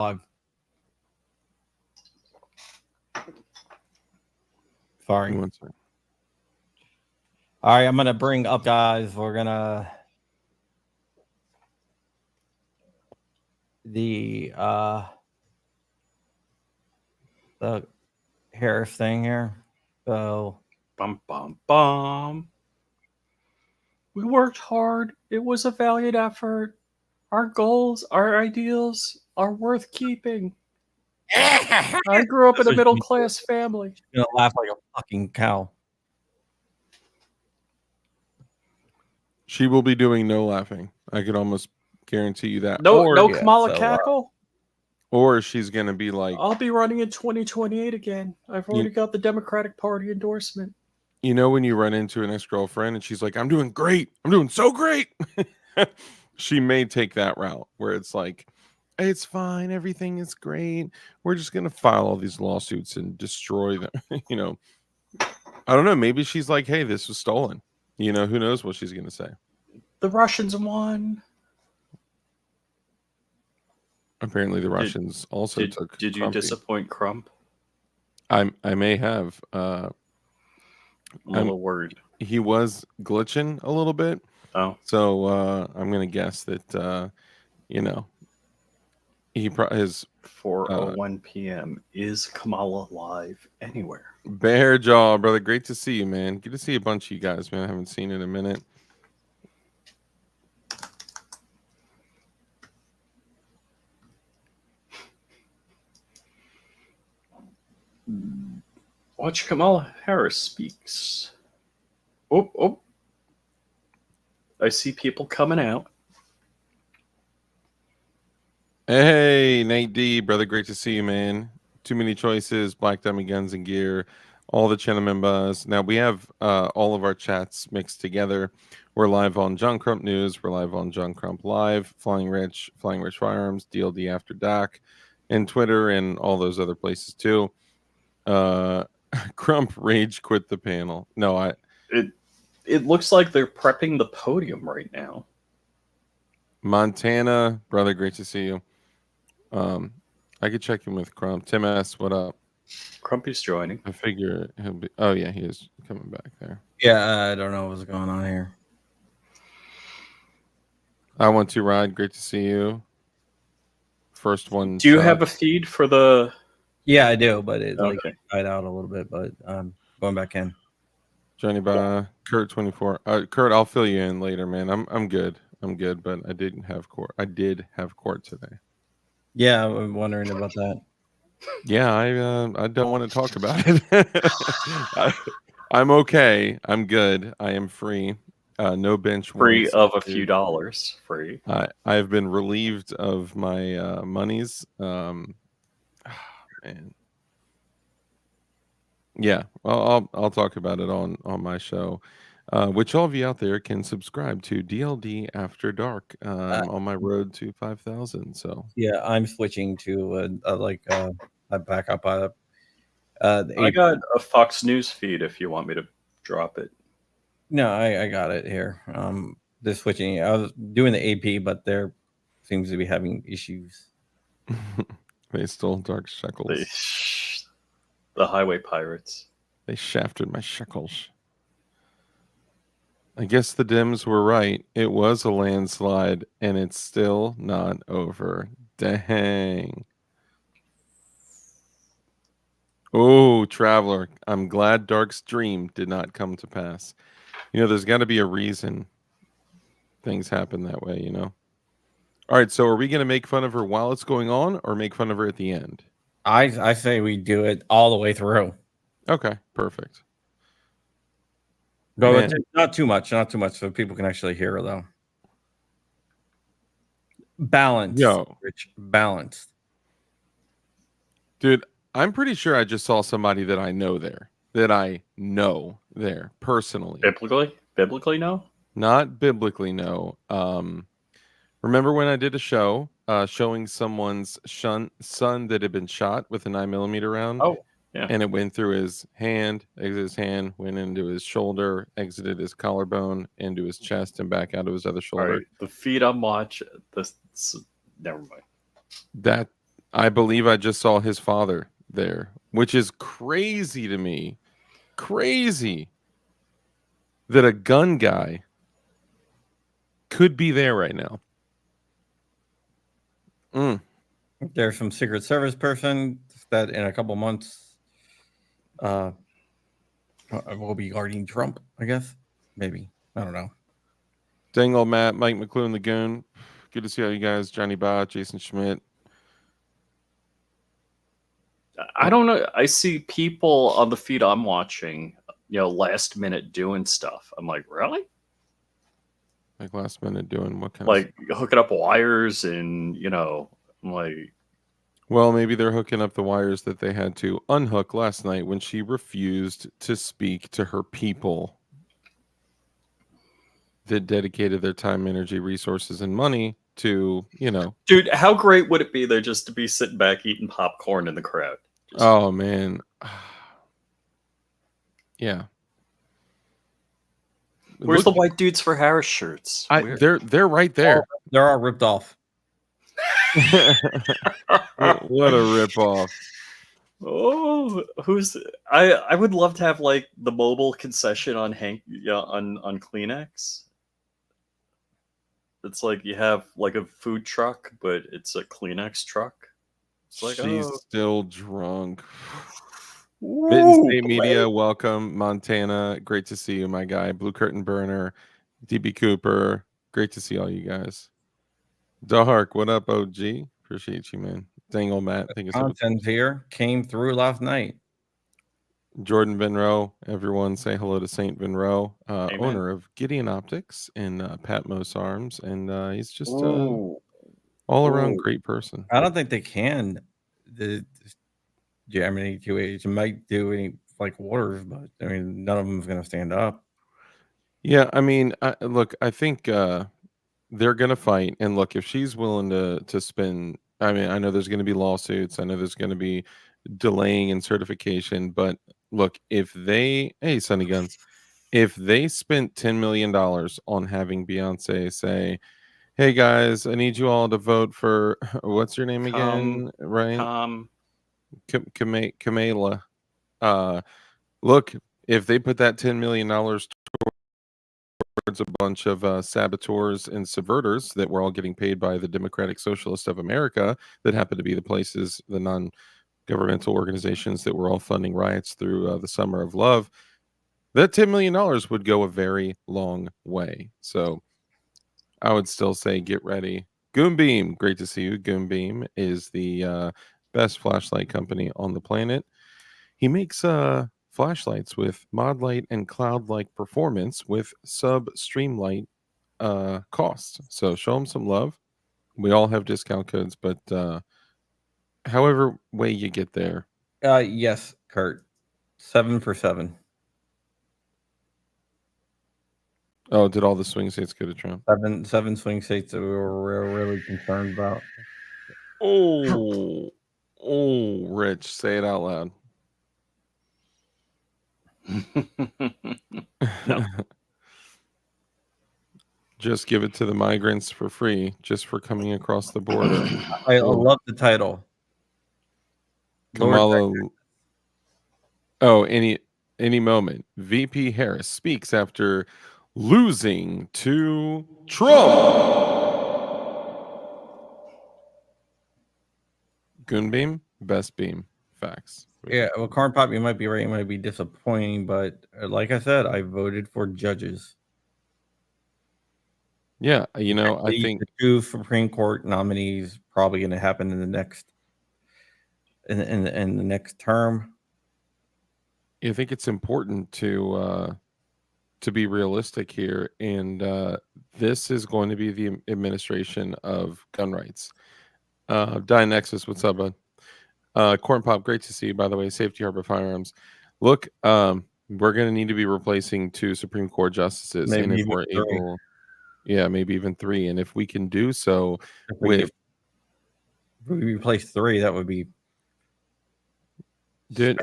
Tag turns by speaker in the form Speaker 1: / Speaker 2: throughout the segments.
Speaker 1: Live. Sorry.
Speaker 2: One second.
Speaker 1: All right, I'm gonna bring up guys. We're gonna the Harris thing here. So
Speaker 3: Bum bum bum. We worked hard. It was a valiant effort. Our goals, our ideals are worth keeping. I grew up in a middle class family.
Speaker 1: gonna laugh like a fucking cow.
Speaker 2: She will be doing no laughing. I could almost guarantee you that.
Speaker 3: No,
Speaker 2: or,
Speaker 3: no
Speaker 1: yeah,
Speaker 3: Kamala
Speaker 1: so,
Speaker 3: cackle.
Speaker 2: Or she's gonna be like,
Speaker 3: I'll be running in 2028 again. I've already got the Democratic Party endorsement.
Speaker 2: you know, when you run into an ex-girlfriend and she's like, "I'm doing great. I'm doing so great." She may take that route where it's like, "It's fine. Everything is great. We're just gonna file all these lawsuits and destroy them." You know, I don't know. Maybe she's like, "Hey, this was stolen." You know, who knows what she's gonna say.
Speaker 3: The Russians won.
Speaker 2: Apparently, the Russians also took.
Speaker 3: Did you
Speaker 2: Crumpy.
Speaker 3: disappoint Crump?
Speaker 2: I may have.
Speaker 3: A little worried.
Speaker 2: He was glitching a little bit.
Speaker 3: Oh,
Speaker 2: So I'm gonna guess that you know, his
Speaker 3: 4:01 p.m. Is Kamala live anywhere?
Speaker 2: bear jaw, brother. Great to see you, man. Good to see a bunch of you guys, man. I haven't seen in a minute.
Speaker 3: Watch Kamala Harris speaks. Oh. I see people coming out.
Speaker 2: Hey, Nate D, brother. Great to see you, man. Too many choices. Black Diamond Guns and Gear. All the channel members. Now we have all of our chats mixed together. We're live on John Crump News. We're live on John Crump Live, Flying Rich Firearms, DLD After Dark, and Twitter, and all those other places too. Crump rage quit the panel. No,
Speaker 3: It looks like they're prepping the podium right now.
Speaker 2: Montana, brother, great to see you. I could check in with Crump. Tim S, what up?
Speaker 3: Crumpy's joining.
Speaker 2: I figure he'll be. Oh yeah, he is coming back there.
Speaker 1: Yeah, I don't know what's going on here.
Speaker 2: I want to ride. Great to see you. First one.
Speaker 3: Do you have a feed for the?
Speaker 1: Yeah, I do, but it
Speaker 3: Okay.
Speaker 1: died out a little bit. But I'm going back in.
Speaker 2: Johnny by Kurt 24. Kurt, I'll fill you in later, man. I'm good. I'm good, but I didn't have court. I did have court today.
Speaker 1: Yeah, I'm wondering about that.
Speaker 2: Yeah, I don't want to talk about it. I'm okay. I'm good. I am free. No bench
Speaker 3: Free
Speaker 2: warrants.
Speaker 3: of a few dollars. Free.
Speaker 2: I've been relieved of my monies. Man. Yeah, I'll talk about it on my show, which all of you out there can subscribe to DLD After Dark on my road to 5,000. So
Speaker 1: yeah, I'm switching to a backup.
Speaker 3: I got a Fox News feed if you want me to drop it.
Speaker 1: No, I got it here. They're switching. I was doing the AP, but there seems to be having issues.
Speaker 2: They stole Dark Shekels.
Speaker 3: The Highway Pirates.
Speaker 2: They shafted my shekels. I guess the Dems were right. It was a landslide, and it's still not over. Dang. Oh, Traveler. I'm glad Dark's dream did not come to pass. You know, there's got to be a reason things happen that way, you know? All right, so are we going to make fun of her while it's going on or make fun of her at the end?
Speaker 1: I say we do it all the way through.
Speaker 2: Okay, perfect.
Speaker 1: But not too much, so people can actually hear her, though. Balanced.
Speaker 2: Yo.
Speaker 1: Rich, balanced.
Speaker 2: Dude, I'm pretty sure I just saw somebody that I know there. Personally.
Speaker 3: Biblically, no?
Speaker 2: Not biblically, no. Remember when I did a show showing someone's son that had been shot with a 9mm round?
Speaker 3: Oh, yeah.
Speaker 2: And it went through his hand, exited his hand, went into his shoulder, exited his collarbone, into his chest, and back out of his other shoulder.
Speaker 3: Right. The feed I'm watching, never mind.
Speaker 2: I believe I just saw his father there, which is crazy to me. Crazy that a gun guy could be there right now.
Speaker 1: There's some Secret Service person that in a couple months will be guarding Trump, I guess. Maybe. I don't know.
Speaker 2: Dangle Matt, Mike McLuhan, the Goon. Good to see all you guys. Johnny Bott, Jason Schmidt.
Speaker 3: I don't know. I see people on the feed I'm watching, last minute doing stuff. I'm like, really?
Speaker 2: Like last minute doing what kind
Speaker 3: Like hooking up wires and, I'm like,
Speaker 2: Well, maybe they're hooking up the wires that they had to unhook last night when she refused to speak to her people that dedicated their time, energy, resources, and money to,
Speaker 3: dude, how great would it be there just to be sitting back eating popcorn in the crowd? Just,
Speaker 2: oh man. Yeah.
Speaker 3: where's the white dudes for Harris shirts?
Speaker 2: They're right there.
Speaker 1: They're all ripped off.
Speaker 2: What a ripoff.
Speaker 3: Oh, I would love to have like the mobile concession on on Kleenex. It's like you have like a food truck, but it's a Kleenex truck. It's like,
Speaker 2: She's still drunk.
Speaker 3: Ooh,
Speaker 2: Mitten State Media, welcome. Montana, great to see you, my guy. Blue Curtain Burner, DB Cooper, great to see all you guys. Dark, what up, OG? Appreciate you, man. Dangle Matt, thank you so much.
Speaker 1: Content here came through last night.
Speaker 2: Jordan Vinro, everyone say hello to Saint Vinro, owner of Gideon Optics and Patmos Arms, and he's just all around great person.
Speaker 1: I don't think they can. The Germany 2H might do any like waters, but I mean, none of them is going to stand up.
Speaker 2: Yeah, I mean, look, I think they're going to fight, and look, if she's willing to spend, I mean, I know there's going to be lawsuits, I know there's going to be delaying in certification, but look, if they, hey, Sunny Guns, if they spent $10 million on having Beyonce say, hey guys, I need you all to vote for what's your name again, right? Kamala. Look, if they put that $10 million towards a bunch of saboteurs and subverters that were all getting paid by the Democratic Socialists of America, that happen to be the places, the non-governmental organizations that were all funding riots through the Summer of Love, that $10 million would go a very long way. So I would still say get ready. Goonbeam, great to see you. Goonbeam is the best flashlight company on the planet. He makes flashlights with mod light and cloud like performance with sub streamlight cost. So show him some love. We all have discount codes, but however way you get there.
Speaker 1: Yes, Kurt. 7 for 7.
Speaker 2: Oh, did all the swing states go to Trump?
Speaker 1: Seven swing states that we were really concerned about.
Speaker 2: Oh, Rich, say it out loud.
Speaker 3: No.
Speaker 2: Just give it to the migrants for free, just for coming across the border.
Speaker 1: I love the title.
Speaker 2: Kamala. Oh, any moment. VP Harris speaks after losing to Trump. Goonbeam, best beam. Facts.
Speaker 1: Yeah, well, Corn Pop, you might be right. It might be disappointing, but like I said, I voted for judges.
Speaker 2: Yeah, I think
Speaker 1: the 2 Supreme Court nominees probably going to happen in the next in the next term.
Speaker 2: I think it's important to be realistic here, and this is going to be the administration of gun rights. Dynexus, what's up, bud? Corn Pop, great to see you, by the way. Safety Harbor Firearms. Look, we're going to need to be replacing 2 Supreme Court justices,
Speaker 1: Maybe
Speaker 2: and if
Speaker 1: even
Speaker 2: we're
Speaker 1: 3.
Speaker 2: able, yeah, maybe even 3, and if we can do so
Speaker 1: If we replace 3, that would be
Speaker 2: dude,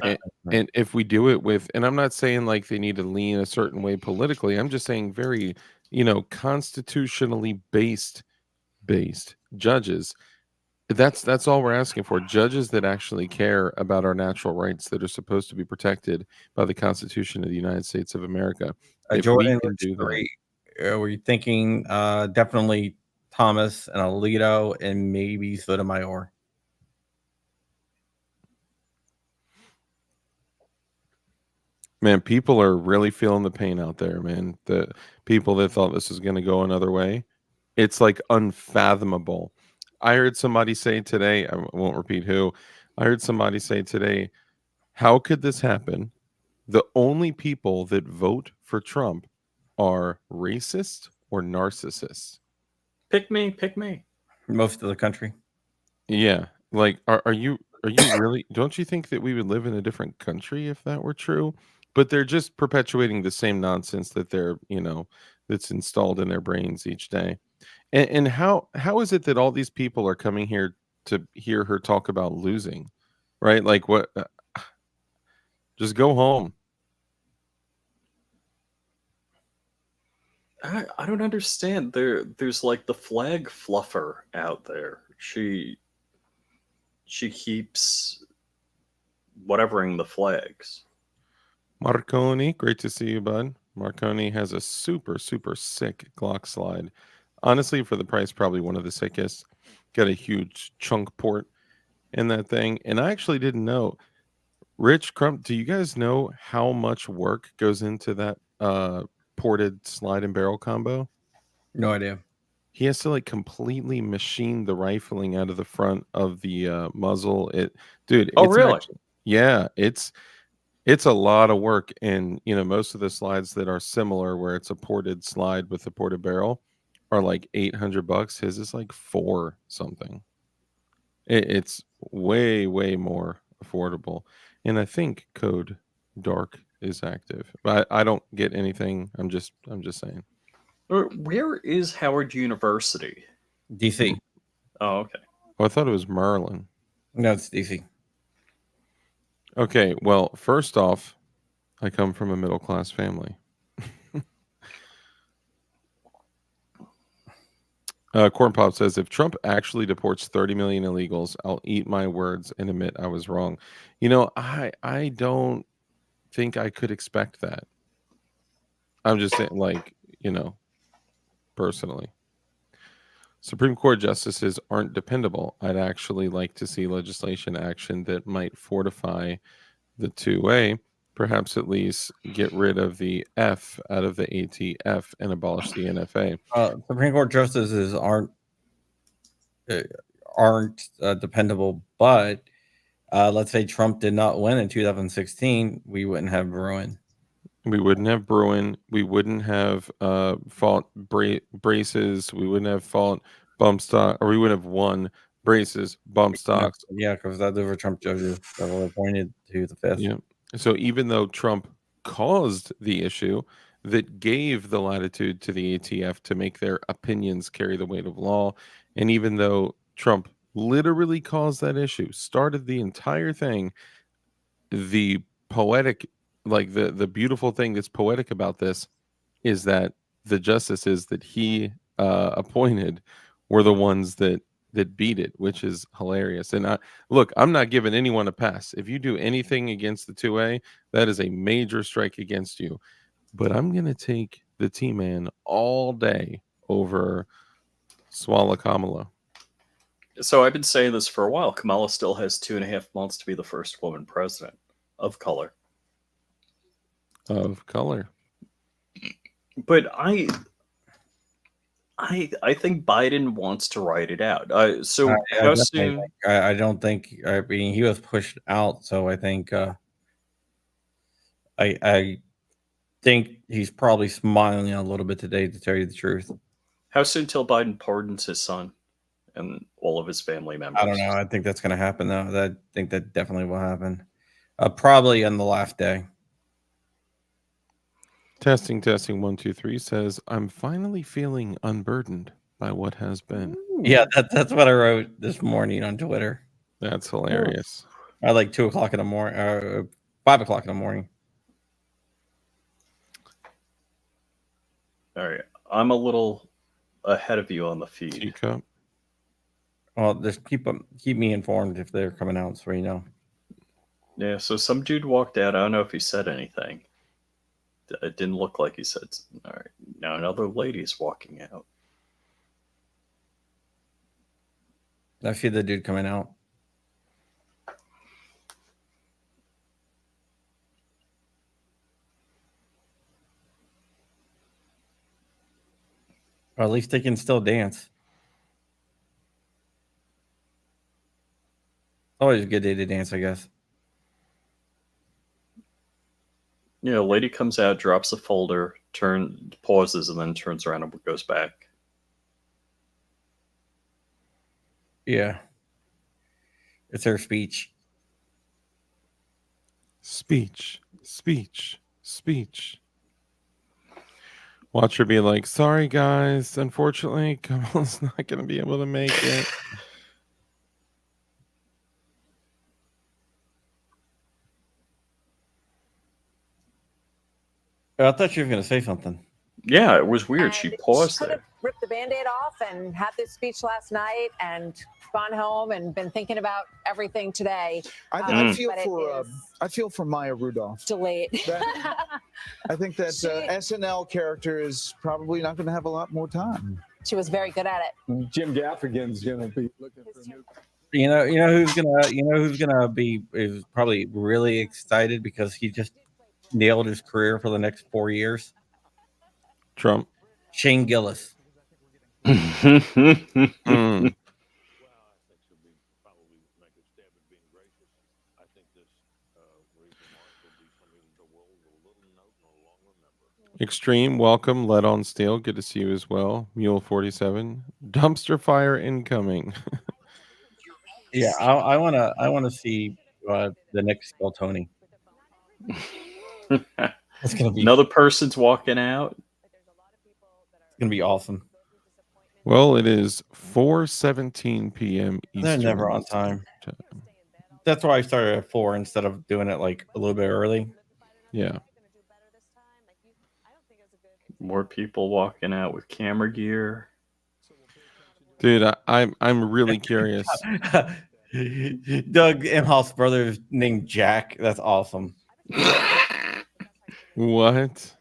Speaker 2: and if we do it with, and I'm not saying like they need to lean a certain way politically, I'm just saying very, constitutionally based judges. That's all we're asking for. Judges that actually care about our natural rights that are supposed to be protected by the Constitution of the United States of America. If we
Speaker 1: Jordan,
Speaker 2: can
Speaker 1: which
Speaker 2: do that,
Speaker 1: three were you thinking? Definitely Thomas and Alito and maybe Sotomayor.
Speaker 2: man, people are really feeling the pain out there, man. The people that thought this was going to go another way, it's like unfathomable. I heard somebody say today, I won't repeat who, I heard somebody say today, how could this happen? The only people that vote for Trump are racist or narcissists.
Speaker 3: Pick me, pick me.
Speaker 1: Most of the country.
Speaker 2: Yeah. Like are you really don't you think that we would live in a different country if that were true? But they're just perpetuating the same nonsense that that's installed in their brains each day. And how is it that all these people are coming here to hear her talk about losing? Right? Like what just go home.
Speaker 3: I don't understand. There's like the flag fluffer out there. She keeps whatevering the flags.
Speaker 2: Marconi, great to see you, bud. Marconi has a super, super sick Glock slide. Honestly, for the price, probably one of the sickest. Got a huge chunk port in that thing. And I actually didn't know. Rich Crump, do you guys know how much work goes into that ported slide and barrel combo?
Speaker 1: No idea.
Speaker 2: He has to like completely machine the rifling out of the front of the muzzle. Dude,
Speaker 3: Oh,
Speaker 2: it's
Speaker 3: really?
Speaker 2: actually, yeah, it's a lot of work, and most of the slides that are similar, where it's a ported slide with a ported barrel, are like $800. His is like four something. It's way, way more affordable, and I think code dark is active. But I don't get anything. I'm just saying.
Speaker 3: Where is Howard University?
Speaker 1: DC.
Speaker 3: Oh, okay.
Speaker 2: Oh, I thought it was Maryland.
Speaker 1: No, it's DC.
Speaker 2: Okay, well, first off, I come from a middle class family. Corn Pop says, if Trump actually deports 30 million illegals, I'll eat my words and admit I was wrong. I don't think I could expect that. I'm just saying, like, personally. Supreme Court justices aren't dependable. I'd actually like to see legislation action that might fortify the two-way, perhaps at least get rid of the F out of the ATF and abolish the NFA.
Speaker 1: Supreme Court justices uh, aren't dependable, but let's say Trump did not win in 2016, we wouldn't have Bruin.
Speaker 2: We wouldn't have Bruin. We wouldn't have fought braces. We wouldn't have fought bump stock, or we wouldn't have won braces, bump stocks.
Speaker 1: Yeah, because those were Trump judges that were appointed to the fifth.
Speaker 2: Yeah. So even though Trump caused the issue that gave the latitude to the ATF to make their opinions carry the weight of law, and even though Trump literally caused that issue, started the entire thing, the poetic, like the beautiful thing that's poetic about this is that the justices that he appointed were the ones that beat it, which is hilarious. And I'm not giving anyone a pass. If you do anything against the 2A, that is a major strike against you. But I'm gonna take the T-Man all day over Swalla Kamala
Speaker 3: So I've been saying this for a while. Kamala still has 2.5 months to be the first woman president of color.
Speaker 2: of color.
Speaker 3: But I think Biden wants to write it out. So how soon?
Speaker 1: I don't think. I mean, he was pushed out, so I think. I think he's probably smiling a little bit today, to tell you the truth.
Speaker 3: How soon till Biden pardons his son and all of his family members?
Speaker 1: I don't know. I think that's going to happen, though. I think that definitely will happen. Probably on the last day.
Speaker 2: Testing 1 2 3 says I'm finally feeling unburdened by what has been.
Speaker 1: Yeah, that's what I wrote this morning on Twitter.
Speaker 2: That's hilarious.
Speaker 1: At like 2 o'clock in the morning, 5 o'clock in the morning.
Speaker 3: All right, I'm a little ahead of you on the feed.
Speaker 2: Teacup.
Speaker 1: Well, just keep me informed if they're coming out, so you know.
Speaker 3: Yeah, so some dude walked out. I don't know if he said anything. It didn't look like he said. All right, now another lady's walking out.
Speaker 1: I see the dude coming out. Or at least they can still dance. Always a good day to dance, I guess.
Speaker 3: You know, lady comes out, drops the folder, pauses, and then turns around and goes back.
Speaker 1: Yeah. It's her speech.
Speaker 2: Speech. Watch her be like, sorry guys, unfortunately, Kamala's not going to be able to make it.
Speaker 1: I thought you were going to say something.
Speaker 3: Yeah, it was weird.
Speaker 4: And
Speaker 3: She paused
Speaker 4: she could
Speaker 3: there.
Speaker 4: have ripped the Band-Aid off and had this speech last night and gone home and been thinking about everything today.
Speaker 5: I feel
Speaker 4: but it
Speaker 5: for
Speaker 4: is
Speaker 5: I feel for Maya Rudolph.
Speaker 4: delayed.
Speaker 5: I think that SNL character is probably not going to have a lot more time.
Speaker 4: She was very good at it.
Speaker 6: Jim Gaffigan's going to be looking for a new.
Speaker 1: You know who's gonna be is probably really excited because he just nailed his career for the next 4 years.
Speaker 2: Trump.
Speaker 1: Shane Gillis.
Speaker 2: Mm. Extreme, welcome. Lead on Steel, good to see you as well. Mule 47, dumpster fire incoming.
Speaker 1: Yeah, I wanna see the next Skull Tony. It's gonna be
Speaker 3: Another person's walking out.
Speaker 1: It's gonna be awesome.
Speaker 2: Well, it is 4:17 p.m. Eastern.
Speaker 1: They're never on time. That's why I started at 4 instead of doing it like a little bit early.
Speaker 2: Yeah.
Speaker 3: More people walking out with camera gear.
Speaker 2: Dude, I'm really curious.
Speaker 1: Doug Imhoff's brother is named Jack. That's awesome.
Speaker 2: What?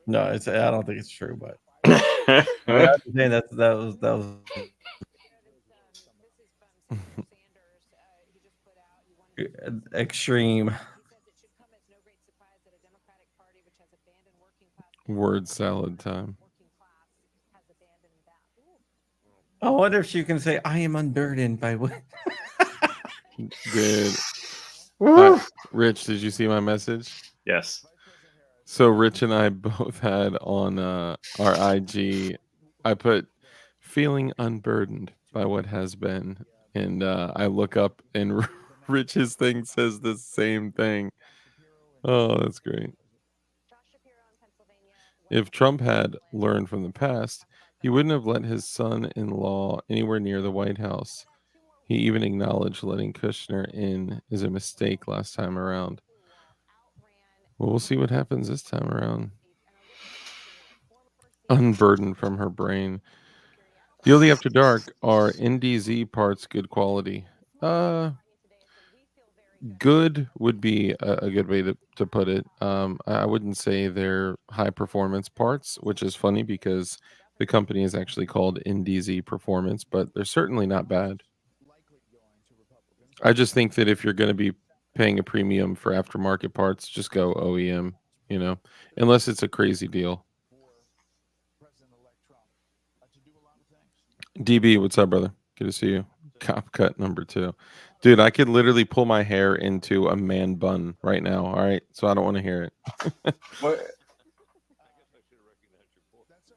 Speaker 1: No, I don't think it's true, but I was saying that was extreme.
Speaker 2: Word salad time.
Speaker 1: I wonder if you can say I am unburdened by what.
Speaker 2: Dude. Rich, did you see my message?
Speaker 3: Yes.
Speaker 2: So Rich and I both had on our IG, I put feeling unburdened by what has been. And I look up and Rich's thing says the same thing. Oh, that's great. If Trump had learned from the past, he wouldn't have let his son-in-law anywhere near the White House. He even acknowledged letting Kushner in is a mistake last time around. Well, we'll see what happens this time around. Unburdened from her brain. DLD After Dark, are NDZ parts good quality? Good would be a good way to put it. I wouldn't say they're high performance parts, which is funny because the company is actually called NDZ Performance, but they're certainly not bad. I just think that if you're going to be paying a premium for aftermarket parts, just go OEM, unless it's a crazy deal. DB, what's up, brother? Good to see you. Cop cut number 2. Dude, I could literally pull my hair into a man bun right now. All right. So I don't want to hear it.
Speaker 3: What?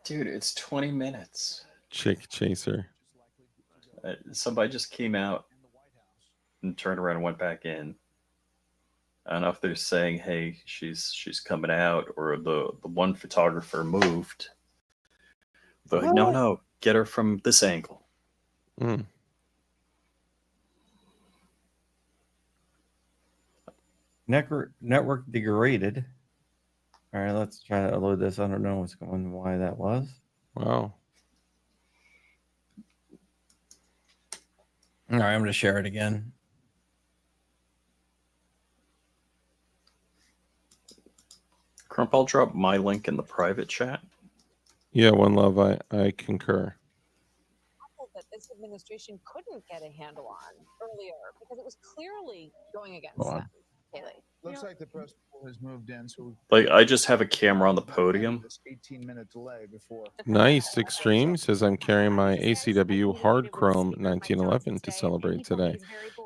Speaker 3: Dude, it's 20 minutes.
Speaker 2: Chick chaser.
Speaker 3: Somebody just came out and turned around and went back in. I don't know if they're saying, hey, she's coming out, or the one photographer moved. They're like, no, get her from this angle.
Speaker 2: Mm.
Speaker 1: Network degraded. All right, let's try to load this. I don't know why that was.
Speaker 2: Wow.
Speaker 1: All right, I'm going to share it again.
Speaker 3: Crump, I'll drop my link in the private chat.
Speaker 2: Yeah, one love. I concur.
Speaker 4: That this administration couldn't get a handle on earlier because it was clearly going against
Speaker 1: Hold
Speaker 4: them.
Speaker 1: on.
Speaker 4: Haley.
Speaker 5: Looks like the press pool has moved in, so
Speaker 3: Like, I just have a camera on the podium.
Speaker 5: this 18-minute delay before.
Speaker 2: Nice Extreme says I'm carrying my ACW Hard Chrome 1911 to celebrate today.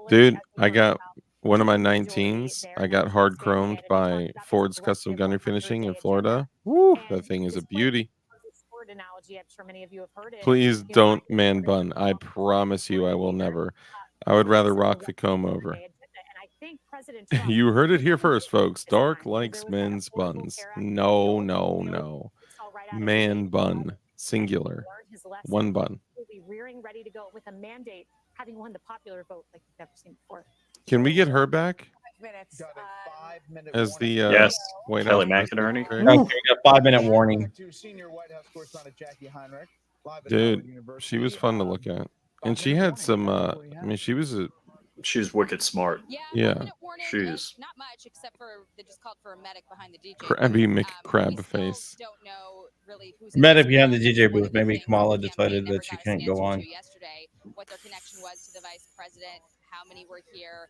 Speaker 2: Dude, I got one of my 19s. I got hard chromed by Ford's Custom Gunnery Finishing in Florida. Woo, that thing is a beauty. Please don't man bun. I promise you I will never. I would rather rock the comb over. You heard it here first, folks. Dark likes men's buns. No, no, no. Man bun. Singular. One bun.
Speaker 7: Ready to go with a mandate, having won the popular vote like you've never seen before.
Speaker 2: Can we get her back
Speaker 4: Minutes.
Speaker 5: Got a 5-minute
Speaker 2: as the
Speaker 3: Yes,
Speaker 2: White
Speaker 3: Kelly
Speaker 2: House
Speaker 3: McInerney.
Speaker 2: Secretary?
Speaker 1: Okay, we got 5-minute warning.
Speaker 5: To senior White House correspondent Jackie Heinrich, live at
Speaker 2: Dude,
Speaker 5: Harvard University.
Speaker 2: she was fun to look at. And she had some I mean she was a
Speaker 3: She's wicked smart.
Speaker 2: Yeah.
Speaker 3: She's
Speaker 8: not much except for they just called for a medic behind the DJ.
Speaker 2: crabby
Speaker 8: booth.
Speaker 2: McCrab
Speaker 8: We
Speaker 2: face.
Speaker 8: still don't know really who's
Speaker 1: Medic
Speaker 8: in
Speaker 1: behind the
Speaker 8: this
Speaker 1: DJ
Speaker 8: one
Speaker 1: booth.
Speaker 8: of the
Speaker 1: Maybe
Speaker 8: things
Speaker 1: Kamala
Speaker 8: the
Speaker 1: decided
Speaker 8: campaign
Speaker 1: that she
Speaker 8: never got us
Speaker 1: can't
Speaker 8: an
Speaker 1: go
Speaker 8: answer
Speaker 1: on.
Speaker 8: to yesterday, what their connection was to the vice president, how many were here,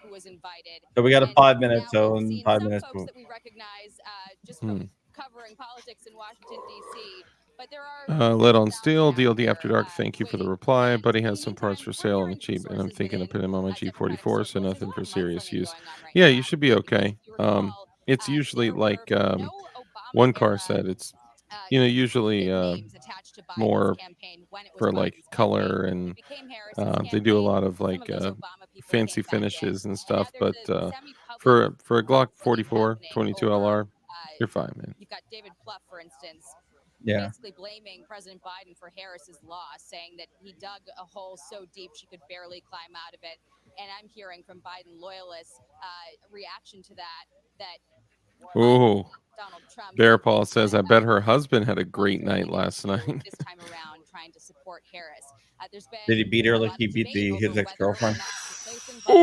Speaker 8: who was invited.
Speaker 1: So we got a
Speaker 8: And
Speaker 1: 5 minutes.
Speaker 8: now
Speaker 1: So
Speaker 8: we've
Speaker 1: in
Speaker 8: seen
Speaker 1: 5
Speaker 8: some
Speaker 1: minutes,
Speaker 8: folks that we recognize just
Speaker 2: Hmm.
Speaker 8: from covering politics in Washington D.C. But there are
Speaker 2: Lead on Steel, DLD After Dark, thank you for the reply. Buddy has some parts for sale on the cheap, and I'm thinking of putting them on my G44, so nothing for serious use. Yeah, you should be okay. It's usually like one car said, it's usually more for like color, and they do a lot of like fancy finishes and stuff. But for a Glock 44 22 LR, you're fine, man.
Speaker 8: You've got David Plouffe, for instance,
Speaker 1: Yeah.
Speaker 8: basically blaming President Biden for Harris's loss, saying that he dug a hole so deep she could barely climb out of it. And I'm hearing from Biden loyalists reaction to that
Speaker 2: Ooh.
Speaker 8: Donald Trump.
Speaker 2: Bear Paul says, I bet her husband had a great night last night.
Speaker 8: This time around, trying to support Harris. There's been
Speaker 1: Did he beat her
Speaker 8: a
Speaker 1: like
Speaker 8: lot
Speaker 1: he
Speaker 8: of
Speaker 1: beat
Speaker 8: debate
Speaker 1: his
Speaker 8: over
Speaker 1: ex-girlfriend?
Speaker 8: whether or not to place him both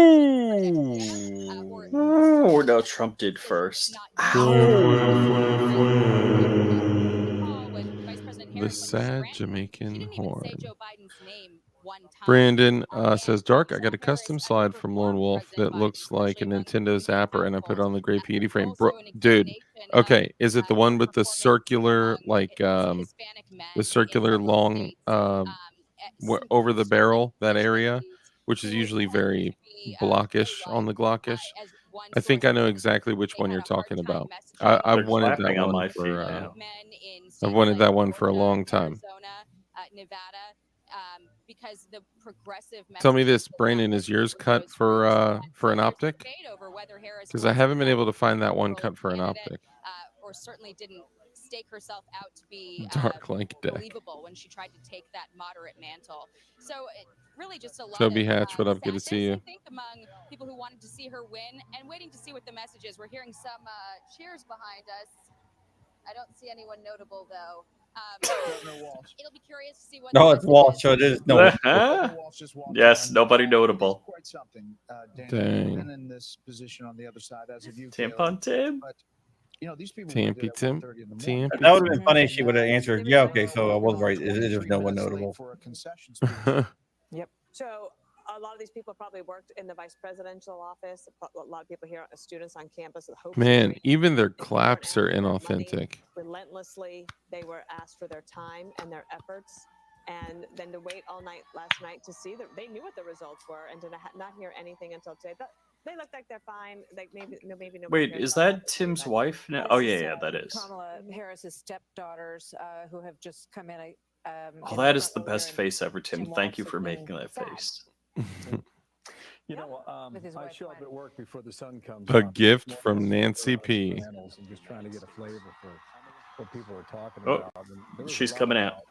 Speaker 8: for president,
Speaker 3: Oh, no, Trump did first.
Speaker 2: The sad Jamaican horn. Brandon says, Dark, I got a custom slide from Lone Wolf that looks like a Nintendo Zapper, and I put it on the gray PD frame. Bro, dude, okay, is it the one with the circular, like, the circular long, over the barrel, that area, which is usually very blockish on the Glockish? I think I know exactly which one you're talking about. I've wanted that
Speaker 3: on
Speaker 2: one
Speaker 3: my
Speaker 2: for
Speaker 3: feet now.
Speaker 2: I've wanted that one for a long time.
Speaker 8: Because the progressive
Speaker 2: Tell me this, Brandon, is yours cut for an optic? Because I haven't been able to find that one cut for an optic.
Speaker 8: Or certainly didn't stake herself out to be
Speaker 2: Dark like deck.
Speaker 8: believable when she tried to take that moderate mantle. So it really just a lot
Speaker 2: Toby
Speaker 8: of
Speaker 2: Hatch, what up? Good to see you.
Speaker 8: I think among people who wanted to see her win and waiting to see what the message is. We're hearing some cheers behind us. I don't see anyone notable though. It'll be curious to see what.
Speaker 1: No, it's Walsh. So it is no.
Speaker 3: Yes, nobody notable.
Speaker 5: Quite something. Dan.
Speaker 2: Dang.
Speaker 5: Been in this position on the other side as of you.
Speaker 3: Tampon Tim?
Speaker 5: But you know, these people
Speaker 2: Tampy Tim.
Speaker 5: Tim.
Speaker 1: That would have been funny if she would have answered, yeah, okay, so I was right. There's no one notable.
Speaker 4: Yep. So a lot of these people probably worked in the vice presidential office. A lot of people here, students on campus.
Speaker 2: Man, even their claps are inauthentic.
Speaker 4: Relentlessly, they were asked for their time and their efforts. And then to wait all night last night to see that they knew what the results were, and to not hear anything until today. But they look like they're fine. Like maybe nobody.
Speaker 3: Wait, is that Tim's wife now? Oh, yeah, that is.
Speaker 4: Kamala Harris's stepdaughters who have just come in.
Speaker 3: Oh, that is the best face ever, Tim. Thank you for making that face.
Speaker 6: You know, I show up at work before the sun comes
Speaker 2: A
Speaker 6: up.
Speaker 2: gift from Nancy P.
Speaker 6: I'm just trying to get a flavor for what people are talking
Speaker 3: Oh,
Speaker 6: about. And there was
Speaker 3: she's
Speaker 6: a lot
Speaker 3: coming
Speaker 6: of
Speaker 3: out.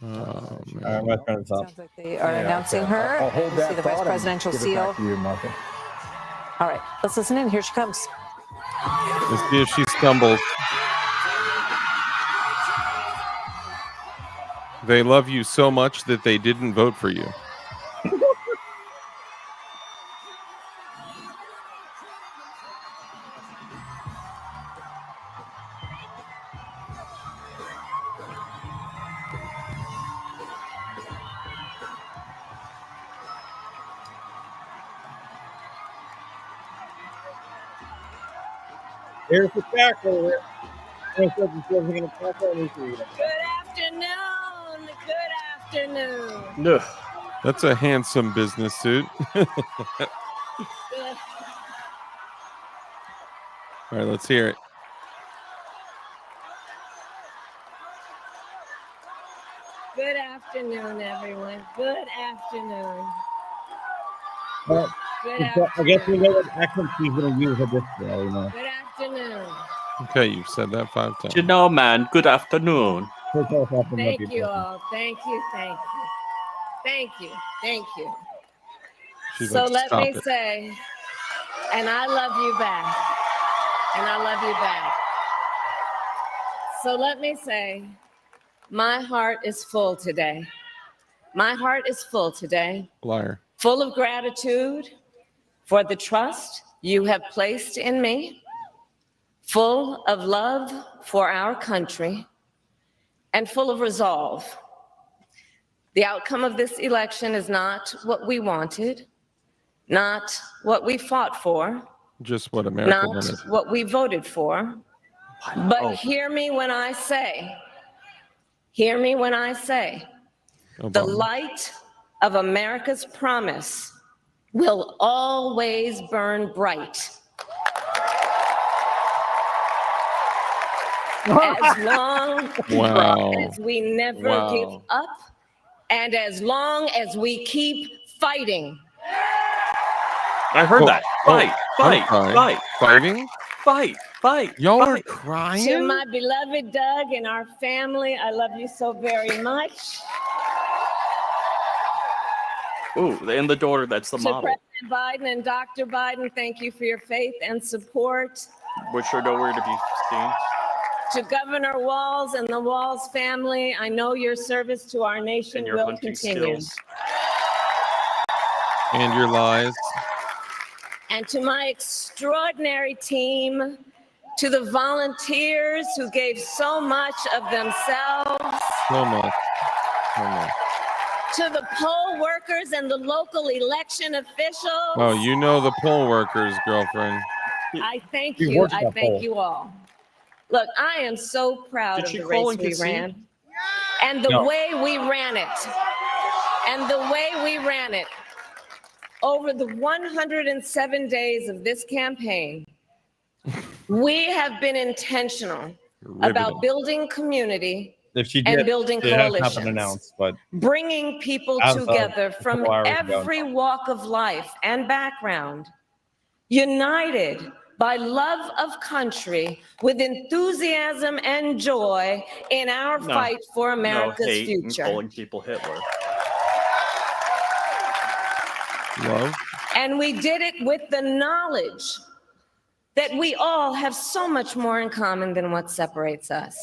Speaker 2: Oh, man.
Speaker 1: All right, my friend's up.
Speaker 4: Sounds like they are announcing her.
Speaker 6: I'll hold
Speaker 4: You
Speaker 6: that
Speaker 4: see the vice
Speaker 6: thought and
Speaker 4: presidential
Speaker 6: give it
Speaker 4: seal.
Speaker 6: back to you, Martha.
Speaker 4: All right, let's listen in. Here she comes.
Speaker 2: Let's see if she stumbles. They love you so much that they didn't vote for you.
Speaker 1: Here's the tackle.
Speaker 4: Good afternoon. Good afternoon.
Speaker 3: No.
Speaker 2: That's a handsome business suit.
Speaker 4: Good.
Speaker 2: All right, let's hear it.
Speaker 4: Good afternoon, everyone. Good afternoon.
Speaker 1: Well,
Speaker 4: Good
Speaker 1: I guess we
Speaker 4: afternoon.
Speaker 1: know what accent she's going to use at this point. You know.
Speaker 4: Good afternoon.
Speaker 2: Okay, you've said that 5 times.
Speaker 3: You know, man, good afternoon.
Speaker 1: Take off off the
Speaker 4: Thank
Speaker 1: monkey
Speaker 4: you
Speaker 1: button.
Speaker 4: all. Thank you. Thank you. Thank you. Thank you.
Speaker 2: She's
Speaker 4: So
Speaker 2: like,
Speaker 4: let
Speaker 2: stop
Speaker 4: me
Speaker 2: it.
Speaker 4: say, and I love you back. And I love you back. So let me say, my heart is full today. My heart is full today,
Speaker 2: Liar.
Speaker 4: full of gratitude for the trust you have placed in me, full of love for our country, and full of resolve. The outcome of this election is not what we wanted, not what we fought for,
Speaker 2: Just what America
Speaker 4: not
Speaker 2: wanted.
Speaker 4: what we voted for. But hear me when I say, hear me when I say, the
Speaker 2: Obama.
Speaker 4: light of America's promise will always burn bright. As long
Speaker 2: Wow.
Speaker 4: as we never
Speaker 2: Wow.
Speaker 4: give up, and as long as we keep fighting.
Speaker 3: I heard
Speaker 2: Oh,
Speaker 3: that.
Speaker 2: oh,
Speaker 3: Fight,
Speaker 2: I'm
Speaker 3: fight,
Speaker 2: sorry.
Speaker 3: fight,
Speaker 2: Fighting?
Speaker 3: fight.
Speaker 2: Y'all are
Speaker 3: fight.
Speaker 4: To
Speaker 2: crying?
Speaker 4: my beloved Doug and our family, I love you so very much.
Speaker 3: Ooh, and the daughter, that's the
Speaker 4: To
Speaker 3: model.
Speaker 4: President Biden and Dr. Biden, thank you for your faith and support.
Speaker 3: Which are nowhere to be seen.
Speaker 4: To Governor Walz and the Walz family, I know your service to our nation
Speaker 3: And your
Speaker 4: will
Speaker 3: hunting
Speaker 4: continue.
Speaker 3: skills.
Speaker 2: And your lies.
Speaker 4: And to my extraordinary team, to the volunteers who gave so much of themselves,
Speaker 2: So much. So much.
Speaker 4: to the poll workers and the local election officials.
Speaker 2: Oh, you know the poll workers, girlfriend.
Speaker 4: I thank
Speaker 1: We
Speaker 4: you.
Speaker 1: worked
Speaker 4: I
Speaker 1: that
Speaker 4: thank
Speaker 1: poll.
Speaker 4: you all. Look, I am so proud
Speaker 3: Did
Speaker 4: of
Speaker 3: she
Speaker 4: the
Speaker 3: call
Speaker 4: race
Speaker 3: and
Speaker 4: we
Speaker 3: concede?
Speaker 4: ran and the
Speaker 1: No.
Speaker 4: way we ran it. And the way we ran it. Over the 107 days of this campaign, we have been intentional about building community
Speaker 1: If she
Speaker 4: and
Speaker 1: did,
Speaker 4: building
Speaker 1: it has not been
Speaker 4: coalitions,
Speaker 1: announced, but
Speaker 4: bringing people
Speaker 1: As of
Speaker 4: together
Speaker 1: a
Speaker 4: from
Speaker 1: couple hours ago.
Speaker 4: every walk of life and background, united by love of country with enthusiasm and joy in our
Speaker 3: No.
Speaker 4: fight for America's
Speaker 3: hate and
Speaker 4: future.
Speaker 3: calling people Hitler.
Speaker 2: Love.
Speaker 4: And we did it with the knowledge that we all have so much more in common than what separates us.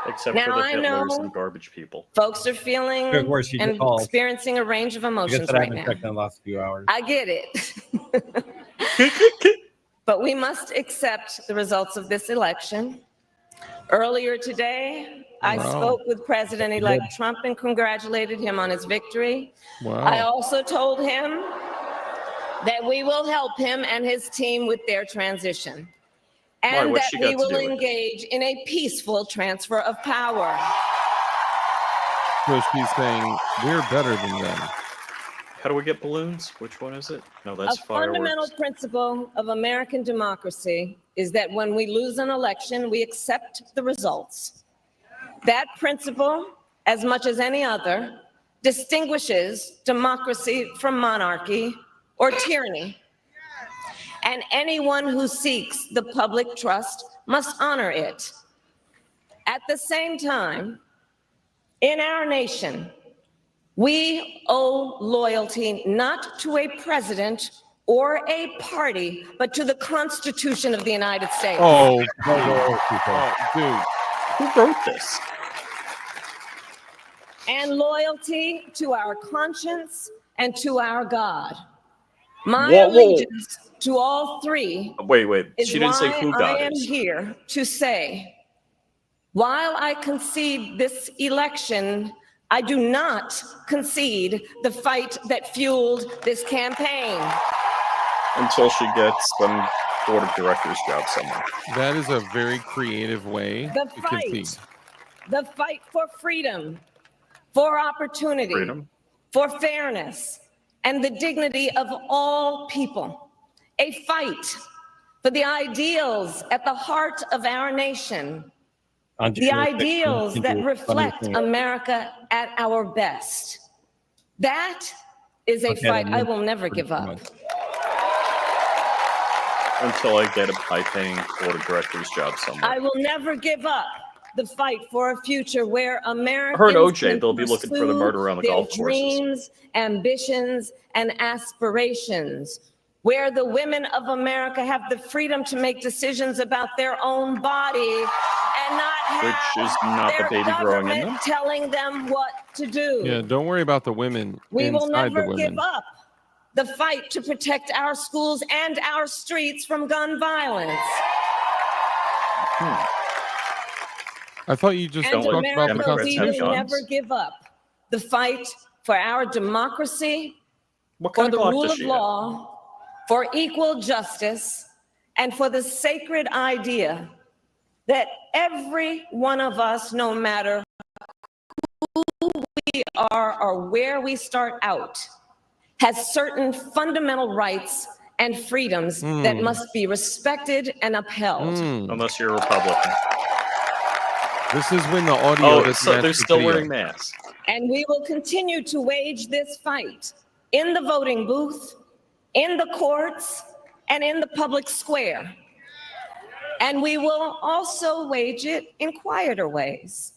Speaker 3: Except
Speaker 4: Now
Speaker 3: for the
Speaker 4: I know-
Speaker 3: Hitlers and garbage people.
Speaker 4: Folks are feeling
Speaker 1: Of course, she
Speaker 4: and
Speaker 1: called.
Speaker 4: experiencing a range of
Speaker 1: I guess
Speaker 4: emotions
Speaker 1: that I
Speaker 4: right
Speaker 1: haven't
Speaker 4: now.
Speaker 1: checked in the last few hours.
Speaker 4: I get it. But we must accept the results of this election. Earlier today, I
Speaker 2: Wow.
Speaker 4: spoke with President-elect Trump and congratulated him on his victory. I
Speaker 2: Wow.
Speaker 4: also told him that we will help him and his team with their transition. And
Speaker 3: What's
Speaker 4: that
Speaker 3: she
Speaker 4: we
Speaker 3: got to
Speaker 4: will
Speaker 3: do with it?
Speaker 4: engage in a peaceful transfer of power.
Speaker 2: So she's saying we're better than them.
Speaker 3: How do we get balloons? Which one is it? No,
Speaker 4: A
Speaker 3: that's
Speaker 4: fundamental
Speaker 3: fireworks.
Speaker 4: principle of American democracy is that when we lose an election, we accept the results. That principle, as much as any other, distinguishes democracy from monarchy or tyranny. And anyone who seeks the public trust must honor it. At the same time, in our nation, we owe loyalty not to a president or a party, but to the Constitution of the United States.
Speaker 2: Oh,
Speaker 1: Dude.
Speaker 3: Who wrote this?
Speaker 4: And loyalty to our conscience and to our God. My
Speaker 3: Whoa, whoa.
Speaker 4: allegiance to all three
Speaker 3: Wait.
Speaker 4: is
Speaker 3: She didn't say
Speaker 4: why
Speaker 3: who
Speaker 4: I
Speaker 3: God
Speaker 4: am
Speaker 3: is.
Speaker 4: here to say, while I concede this election, I do not concede the fight that fueled this campaign.
Speaker 3: Until she gets them
Speaker 9: board of directors job somewhere.
Speaker 2: That is a very creative way
Speaker 10: The
Speaker 2: to concede.
Speaker 10: The fight for freedom, for opportunity, for fairness, and the dignity of all people. A fight for the ideals at the heart of our nation. The ideals that reflect America at our best. That is a fight I will never give up.
Speaker 9: Until I get a high-paying board of directors job somewhere.
Speaker 10: I will never give up the fight for a future where Americans
Speaker 9: I heard OJ,
Speaker 10: can
Speaker 9: they'll be looking for the murder on the
Speaker 10: their
Speaker 9: golf courses.
Speaker 10: dreams, ambitions, and aspirations. Where the women of America have the freedom to make decisions about their own body and not have
Speaker 9: Which is not the baby growing in them.
Speaker 10: telling them what to do.
Speaker 2: Yeah, don't worry about the women
Speaker 10: We will
Speaker 2: inside the
Speaker 10: never
Speaker 2: women.
Speaker 10: give up the fight to protect our schools and our streets from gun violence.
Speaker 2: I thought you just
Speaker 10: And
Speaker 2: talked about the
Speaker 10: America, we
Speaker 2: Constitution.
Speaker 10: will never give up the fight for our democracy,
Speaker 9: What
Speaker 10: for
Speaker 9: kind
Speaker 10: the
Speaker 9: of clock
Speaker 10: rule
Speaker 9: does
Speaker 10: of
Speaker 9: she have?
Speaker 10: law, for equal justice, and for the sacred idea that every one of us, no matter who we are or where we start out, has certain fundamental rights and freedoms that must be respected and upheld.
Speaker 9: Unless you're a Republican.
Speaker 2: This is when the audio doesn't
Speaker 9: so
Speaker 2: match
Speaker 9: they're
Speaker 2: the
Speaker 9: still
Speaker 2: video.
Speaker 9: wearing masks.
Speaker 10: And we will continue to wage this fight in the voting booth, in the courts, and in the public square. And we will also wage it in quieter ways,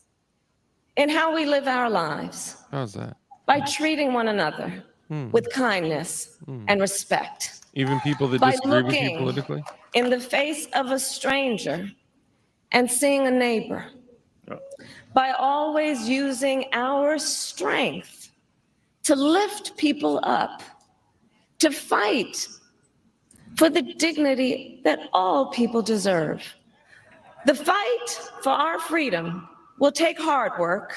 Speaker 10: in how we live our lives,
Speaker 2: How's that?
Speaker 10: by treating one another with kindness and respect.
Speaker 2: Even people that
Speaker 10: By
Speaker 2: disagree with you
Speaker 10: looking
Speaker 2: politically?
Speaker 10: in the face of a stranger and seeing a neighbor. By always using our strength to lift people up, to fight for the dignity that all people deserve. The fight for our freedom will take hard work,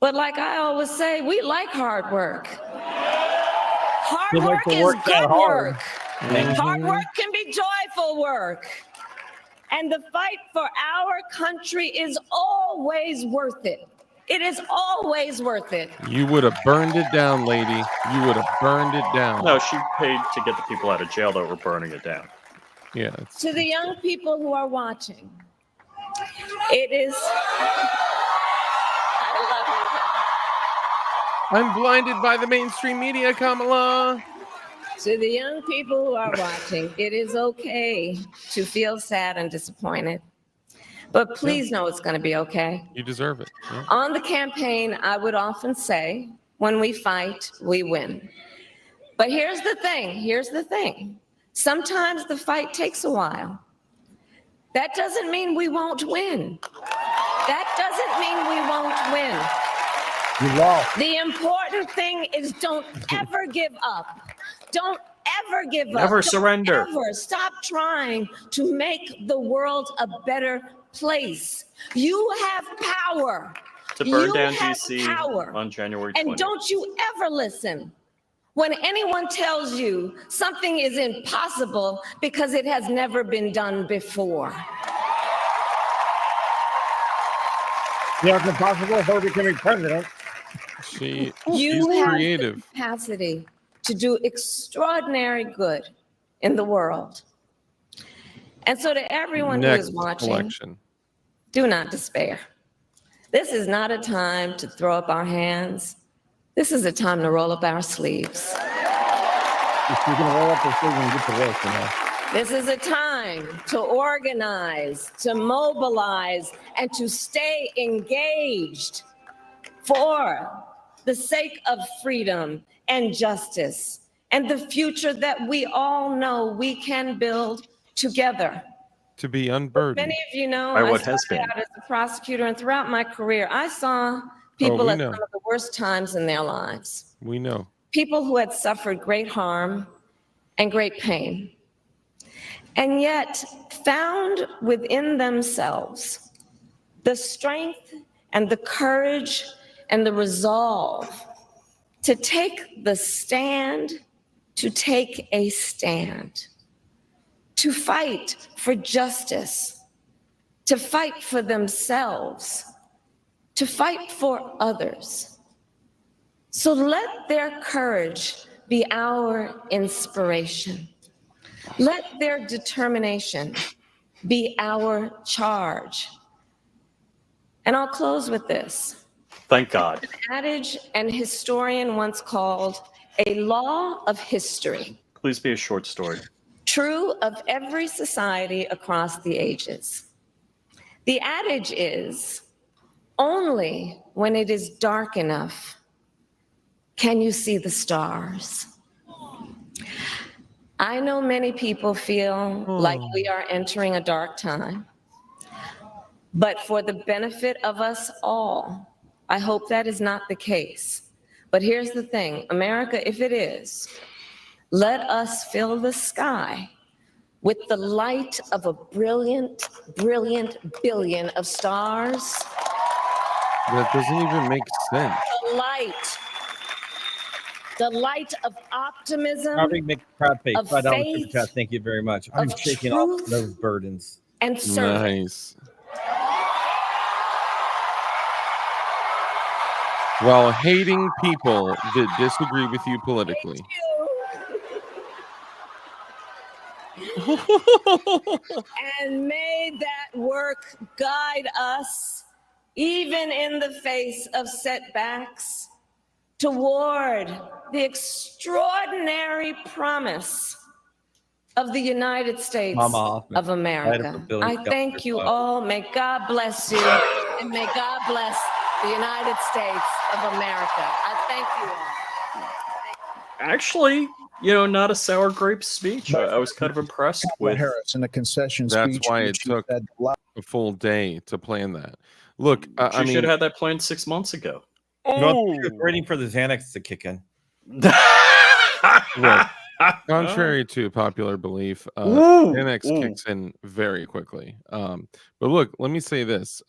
Speaker 10: but like I always say, we like hard work. Hard
Speaker 1: They like
Speaker 10: work
Speaker 1: to
Speaker 10: is
Speaker 1: work that
Speaker 10: good
Speaker 1: hard.
Speaker 10: work. Hard work can be joyful work. And the fight for our country is always worth it. It is always worth it.
Speaker 2: You would have burned it down, lady. You would have burned it down.
Speaker 9: No, she paid to get the people out of jail that were burning it down.
Speaker 2: Yeah.
Speaker 10: To the young people who are watching, it is.
Speaker 2: I'm blinded by the mainstream media, Kamala.
Speaker 10: To the young people who are watching, it is okay to feel sad and disappointed. But please know it's going to be okay.
Speaker 2: You deserve it. Yeah.
Speaker 10: On the campaign, I would often say, when we fight, we win. But here's the thing. Sometimes the fight takes a while. That doesn't mean we won't win. That doesn't mean we won't win.
Speaker 1: You lost.
Speaker 10: The important thing is don't ever give up. Don't ever give up.
Speaker 9: Never surrender.
Speaker 10: Never stop trying to make the world a better place. You have power.
Speaker 9: To burn
Speaker 10: You
Speaker 9: down
Speaker 10: have
Speaker 9: DC
Speaker 10: power.
Speaker 9: on January 20th.
Speaker 10: And don't you ever listen when anyone tells you something is impossible because it has never been done before.
Speaker 1: Yeah, it's impossible for her becoming president.
Speaker 2: She's
Speaker 10: You have
Speaker 2: creative.
Speaker 10: the capacity to do extraordinary good in the world. And so to everyone who
Speaker 2: Next
Speaker 10: is watching,
Speaker 2: election.
Speaker 10: do not despair. This is not a time to throw up our hands. This is a time to roll up our sleeves.
Speaker 1: If you're gonna roll up your sleeves and get to work, you know.
Speaker 10: This is a time to organize, to mobilize, and to stay engaged for the sake of freedom and justice and the future that we all know we can build together.
Speaker 2: To be unburdened.
Speaker 10: Many of you know,
Speaker 9: By
Speaker 10: I
Speaker 9: what has
Speaker 10: started
Speaker 9: been.
Speaker 10: out as a prosecutor, and throughout my career, I saw people
Speaker 2: we
Speaker 10: at
Speaker 2: know.
Speaker 10: some of the worst times in their lives.
Speaker 2: We know.
Speaker 10: People who had suffered great harm and great pain, and yet found within themselves the strength and the courage and the resolve to take the stand, to take a stand. to fight for justice, to fight for themselves, to fight for others. So let their courage be our inspiration. Let their determination be our charge. And I'll close with this.
Speaker 3: Thank God.
Speaker 10: An adage an historian once called a law of history,
Speaker 3: Please be a short story.
Speaker 10: true of every society across the ages. The adage is, only when it is dark enough can you see the stars. I know many people feel like we are entering a dark time, but for the benefit of us all, I hope that is not the case. But here's the thing, America, if it is, let us fill the sky with the light of a brilliant, brilliant billion of stars.
Speaker 2: That doesn't even make sense.
Speaker 10: The light of optimism,
Speaker 1: Robbie McCrabface,
Speaker 10: of
Speaker 1: $5
Speaker 10: faith,
Speaker 1: super chat. Thank you very much. I'm
Speaker 10: of
Speaker 1: shaking off
Speaker 10: truth,
Speaker 1: those burdens.
Speaker 10: and service.
Speaker 2: Nice. While hating people that disagree with you politically.
Speaker 10: And may that work guide us, even in the face of setbacks, toward the extraordinary promise of the United States of America. I thank you all. May God bless you, and may God bless the United States of America. I thank you all.
Speaker 3: Actually, not a sour grape speech. I was kind of impressed with
Speaker 5: Harris in the concession
Speaker 2: That's
Speaker 5: speech.
Speaker 2: why it took a full day to plan that. Look, I
Speaker 3: She
Speaker 2: mean,
Speaker 3: should have had that planned 6 months ago.
Speaker 1: Well, she was waiting for the Xanax to kick in.
Speaker 2: look, contrary to popular belief,
Speaker 3: Ooh,
Speaker 2: Xanax
Speaker 3: ooh.
Speaker 2: kicks in very quickly. But look, let me say this.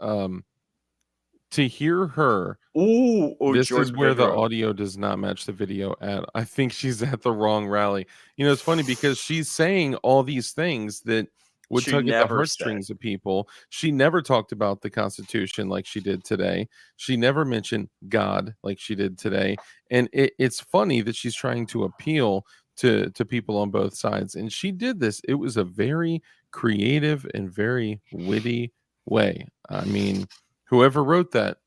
Speaker 2: To hear her, this
Speaker 3: George
Speaker 2: is where the
Speaker 3: Pedro.
Speaker 2: audio does not match the video at. I think she's at the wrong rally. It's funny because she's saying all these things that would
Speaker 3: She
Speaker 2: tug at the
Speaker 3: never
Speaker 2: heartstrings of people. She never talked about the Constitution like she did today. She never mentioned God like she did today. And it's funny that she's trying to appeal to people on both sides. And she did this. It was a very creative and very witty way. I mean, whoever wrote that.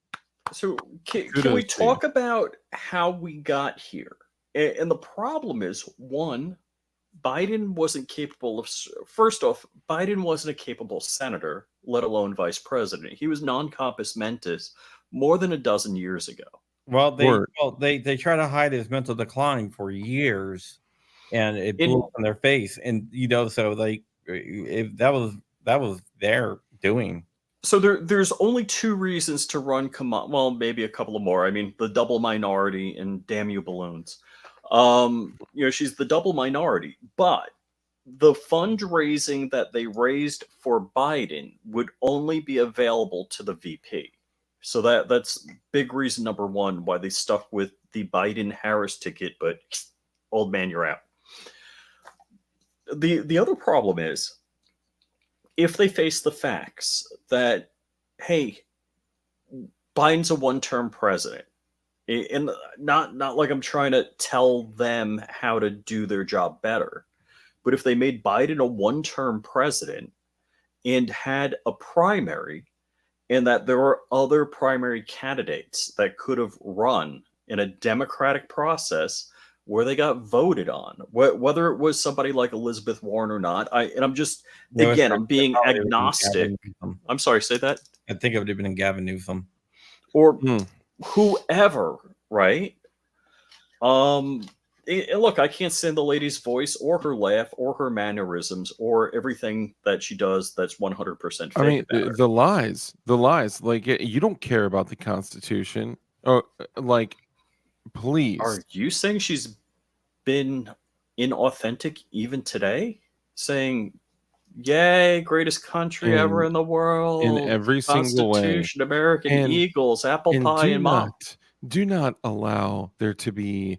Speaker 3: So can we
Speaker 2: kudos to you.
Speaker 3: talk about how we got here? And the problem is, one, Biden wasn't capable of. First off, Biden wasn't a capable senator, let alone vice president. He was non compos mentis more than a dozen years ago.
Speaker 1: Well, they try to hide his mental decline for years, and it blew up in their face. And so that was their doing.
Speaker 3: So there's only two reasons to run Kamala. Well, maybe a couple of more. I mean, the double minority and damn you balloons. She's the double minority, but the fundraising that they raised for Biden would only be available to the VP. So that's big reason number one why they stuck with the Biden-Harris ticket, but old man, you're out. The other problem is, if they face the facts that, hey, Biden's a one-term president, and not like I'm trying to tell them how to do their job better, but if they made Biden a one-term president and had a primary, and that there were other primary candidates that could have run in a democratic process where they got voted on, whether it was somebody like Elizabeth Warren or not. I'm being agnostic. I'm sorry, say that?
Speaker 1: I think it would have been Gavin Newsom.
Speaker 3: Or whoever, right? Look, I can't stand the lady's voice or her laugh or her mannerisms or everything that she does that's 100% fake.
Speaker 2: I mean, the lies. Like, you don't care about the Constitution. Oh, like, please.
Speaker 3: Are you saying she's been inauthentic even today? Saying, yay, greatest country ever in the world.
Speaker 2: In every single way.
Speaker 3: Constitution, American Eagles, apple pie, and mom.
Speaker 2: Do not allow there to be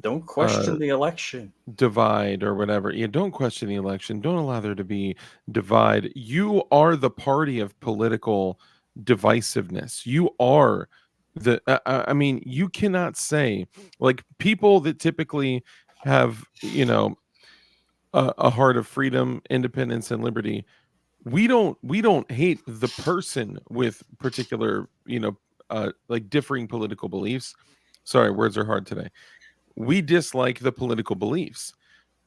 Speaker 3: don't question the election,
Speaker 2: divide or whatever. Yeah, don't question the election. Don't allow there to be divide. You are the party of political divisiveness. You are I mean, you cannot say, like, people that typically have, a heart of freedom, independence, and liberty. We don't hate the person with particular, like, differing political beliefs. Sorry, words are hard today. We dislike the political beliefs,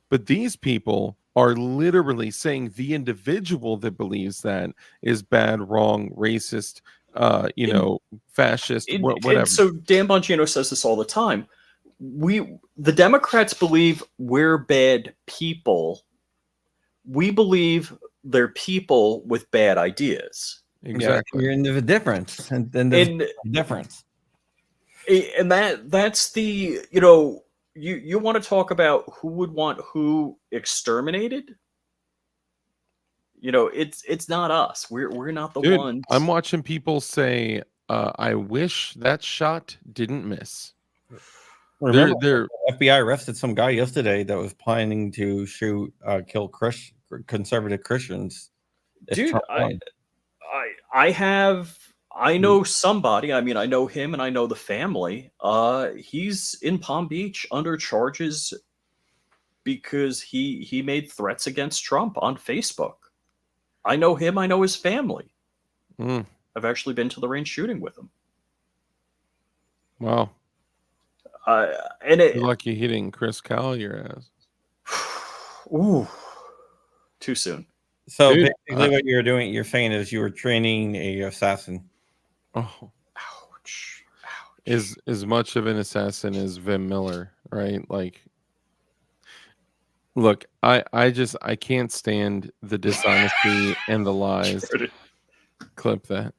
Speaker 2: but these people are literally saying the individual that believes that is bad, wrong, racist, fascist, whatever.
Speaker 3: And so Dan Bongino says this all the time. The Democrats believe we're bad people. We believe they're people with bad ideas.
Speaker 2: Exactly.
Speaker 1: You're into the difference, and then there's the difference.
Speaker 3: And that's the, you want to talk about who would want who exterminated? It's not us. We're not the
Speaker 2: Dude,
Speaker 3: ones.
Speaker 2: I'm watching people say, I wish that shot didn't miss.
Speaker 1: Remember, the FBI arrested some guy yesterday that was planning to kill conservative Christians.
Speaker 3: Dude, I know somebody. I mean, I know him and I know the family. He's in Palm Beach under charges because he made threats against Trump on Facebook. I know him. I know his family. I've actually been to the range shooting with him.
Speaker 2: Wow.
Speaker 3: And
Speaker 2: you're lucky he didn't Chris Kyle your ass.
Speaker 3: Ooh, too soon.
Speaker 1: So basically, what you're doing, you're saying, is you were training a assassin.
Speaker 2: Oh, ouch! Is as much of an assassin as Vin Miller, right? Like, look, I can't stand the dishonesty and the lies. Clip that.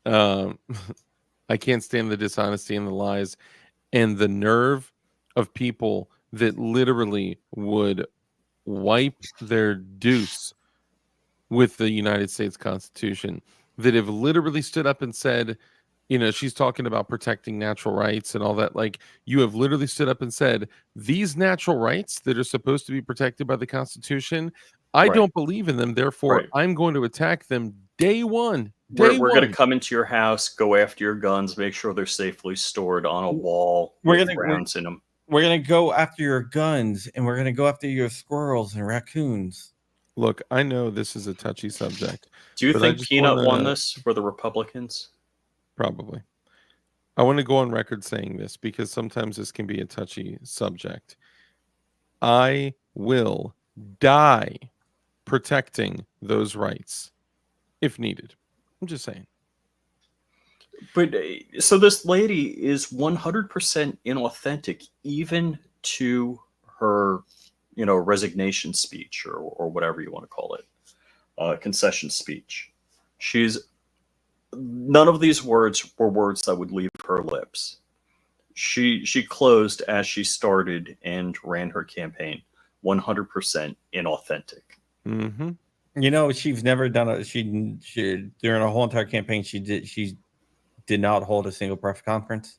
Speaker 2: I can't stand the dishonesty and the lies and the nerve of people that literally would wipe their deuce with the United States Constitution, that have literally stood up and said, she's talking about protecting natural rights and all that. Like, you have literally stood up and said, these natural rights that are supposed to be protected by the Constitution, I don't believe in them. Therefore, I'm going to attack them day one.
Speaker 3: We're going to come into your house, go after your guns, make sure they're safely stored on a wall with rounds in them.
Speaker 1: We're going to go after your guns, and we're going to go after your squirrels and raccoons.
Speaker 2: Look, I know this is a touchy subject.
Speaker 3: Do you think Peanut won this for the Republicans?
Speaker 2: Probably. I want to go on record saying this because sometimes this can be a touchy subject. I will die protecting those rights if needed. I'm just saying.
Speaker 3: But so this lady is 100% inauthentic, even to her, resignation speech or whatever you want to call it, concession speech. None of these words were words that would leave her lips. She closed as she started and ran her campaign. 100% inauthentic.
Speaker 2: Mm-hmm.
Speaker 1: She's never done she during a whole entire campaign. She did not hold a single press conference.